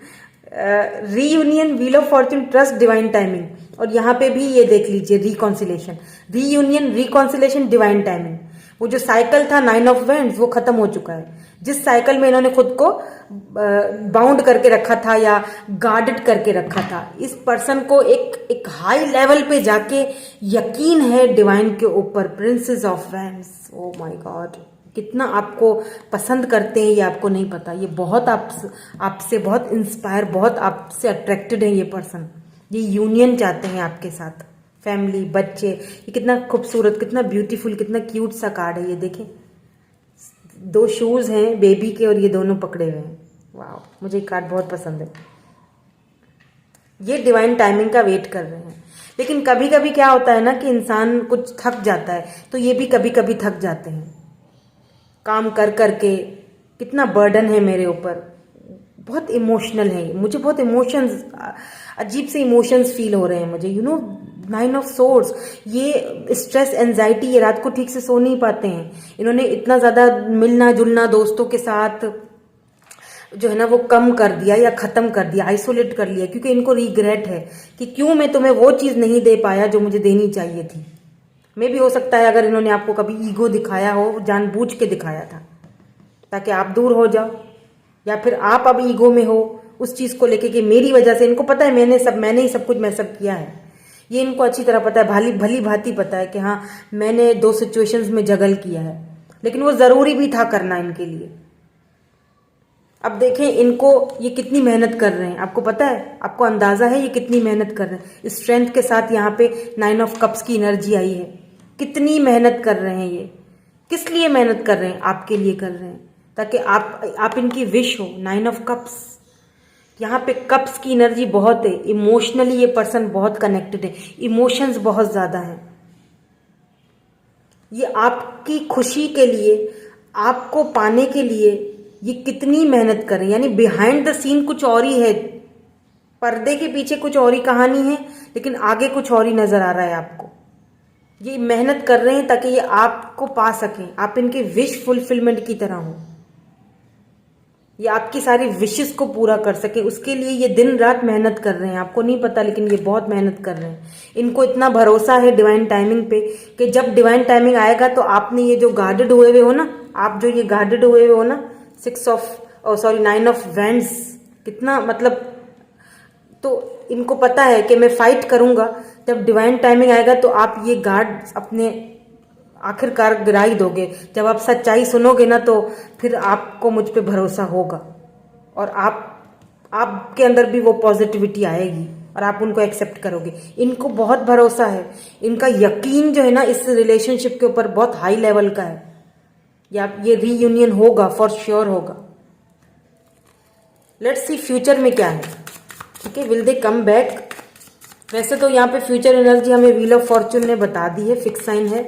reunion, wheel of Fortune, trust, divine timing. और यहाँ पे भी ये देख लीजिए, reconciliation, reunion, reconciliation, divine timing. वो जो साइकिल था 9 ऑफ वेंड्स, वो खत्म हो चुका है। जिस साइकिल में इन्होंने खुद को बाउंड करके रखा था या गार्डेड करके रखा था, इस पर्सन को एक हाई लेवल पे जाके यकीन है डिवाइन के ऊपर। Princess of vends, O my God, कितना आपको पसंद करते हैं ये आपको नहीं पता। ये बहुत आपसे बहुत इंस्पायर, बहुत आपसे अट्रैक्टेड है ये पर्सन। ये यूनियन चाहते हैं आपके साथ, फैमिली, बच्चे। ये कितना खूबसूरत, कितना ब्यूटीफुल, कितना क्यूट सा कार्ड है ये। देखें, 2 शूज हैं बेबी के और ये दोनों पकड़े हुए हैं। वाह, मुझे ये कार्ड बहुत पसंद है। ये डिवाइन टाइमिंग का वेट कर रहे हैं। लेकिन कभी कभी क्या होता है ना कि इंसान कुछ थक जाता है, तो ये भी कभी कभी थक जाते हैं काम कर करके। कितना बर्डन है मेरे ऊपर, बहुत इमोशनल है, मुझे बहुत इमोशंस, अजीब से इमोशंस फील हो रहे हैं मुझे। 9 ऑफ सोर्ड्स, ये स्ट्रेस, एंजाइटी, ये रात को ठीक से सो नहीं पाते हैं। इन्होंने इतना ज्यादा मिलना जुलना दोस्तों के साथ जो है ना वो कम कर दिया या खत्म कर दिया, आइसोलेट कर लिया, क्योंकि इनको रिग्रेट है कि क्यों मैं तुम्हें वो चीज नहीं दे पाया जो मुझे देनी चाहिए थी। मे भी हो सकता है अगर इन्होंने आपको कभी ईगो दिखाया हो, जानबूझ के दिखाया था ताकि आप दूर हो जाओ, या फिर आप अब ईगो में हो उस चीज को लेके कि मेरी वजह से। इनको पता है मैंने ही सब कुछ मैसअप किया है। ये इनको अच्छी तरह पता है, भली भांति पता है कि हाँ मैंने 2 सिचुएशंस में जगल किया है, लेकिन वो जरूरी भी था करना इनके लिए। अब देखें इनको, ये कितनी मेहनत कर रहे हैं, आपको पता है, आपको अंदाजा है ये कितनी मेहनत कर रहे हैं। स्ट्रेंथ के साथ यहाँ पे 9 ऑफ कप्स की एनर्जी आई है। कितनी मेहनत कर रहे हैं ये, किस लिए मेहनत कर रहे हैं, आपके लिए कर रहे हैं, ताकि आप इनकी विश हो। 9 ऑफ कप्स, यहाँ पे कप्स की एनर्जी बहुत है। इमोशनली ये पर्सन बहुत कनेक्टेड है, इमोशंस बहुत ज्यादा है। ये आपकी खुशी के लिए, आपको पाने के लिए ये कितनी मेहनत कर रहे हैं। यानी बिहाइंड द सीन कुछ और ही है, पर्दे के पीछे कुछ और ही कहानी है, लेकिन आगे कुछ और ही नजर आ रहा है आपको। ये मेहनत कर रहे हैं ताकि ये आपको पा सकें, आप इनके विश फुलफिलमेंट की तरह हो, ये आपकी सारी विशेस को पूरा कर सके, उसके लिए ये दिन रात मेहनत कर रहे हैं। आपको नहीं पता, लेकिन ये बहुत मेहनत कर रहे हैं। इनको इतना भरोसा है डिवाइन टाइमिंग पे कि जब डिवाइन टाइमिंग आएगा तो आपने ये जो गार्डेड हुए हुए हो ना, आप जो ये गार्डेड हुए हुए हो ना, 9 ऑफ वैंड्स, कितना मतलब, तो इनको पता है कि मैं फाइट करूंगा, जब डिवाइन टाइमिंग आएगा तो आप ये गार्ड अपने आखिरकार गिरा ही दोगे। जब आप सच्चाई सुनोगे ना तो फिर आपको मुझ पे भरोसा होगा और आपके अंदर भी वो पॉजिटिविटी आएगी और आप उनको एक्सेप्ट करोगे। इनको बहुत भरोसा है, इनका यकीन जो है ना इस रिलेशनशिप के ऊपर बहुत हाई लेवल का है। या ये रीयूनियन होगा, फॉर श्योर होगा। लेट्स सी फ्यूचर में क्या है। ठीक है, विल दे कम बैक। वैसे तो यहाँ पे फ्यूचर एनर्जी हमें व्हील ऑफ फॉर्चून ने बता दी है, फिक्स साइन है,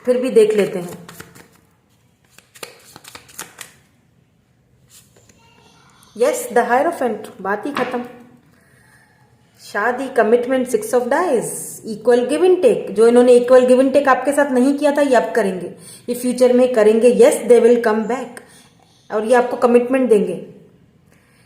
फिर भी देख लेते हैं। यस, द हायरोफेंट, बात ही खत्म। शादी, commitment, 6 of dice, equal give and take. जो इन्होंने इक्वल गिव एंड टेक आपके साथ नहीं किया था, ये अब करेंगे, ये फ्यूचर में करेंगे। Yes, they will come back, और ये आपको कमिटमेंट देंगे।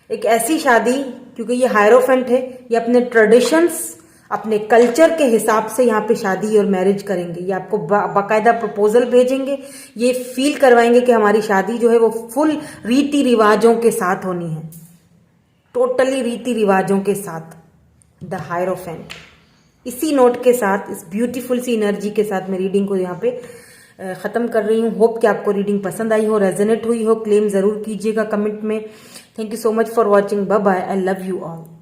एक ऐसी शादी, क्योंकि ये हायरोफेंट है, ये अपने ट्रेडिशंस, अपने कल्चर के हिसाब से यहाँ पे शादी और मैरिज करेंगे। ये आपको बाकायदा प्रपोजल भेजेंगे, ये फील करवाएंगे कि हमारी शादी जो है वो फुल रीति रिवाजों के साथ होनी है, टोटली रीति रिवाजों के साथ। The hierophant. इसी नोट के साथ, इस ब्यूटीफुल सी एनर्जी के साथ मैं रीडिंग को यहाँ पे खत्म कर रही हूँ। होप कि आपको रीडिंग पसंद आई हो, रेजोनेट हुई हो। क्लेम जरूर कीजिएगा कमेंट में। Thank you so much for watching. Bye bye, I love you all.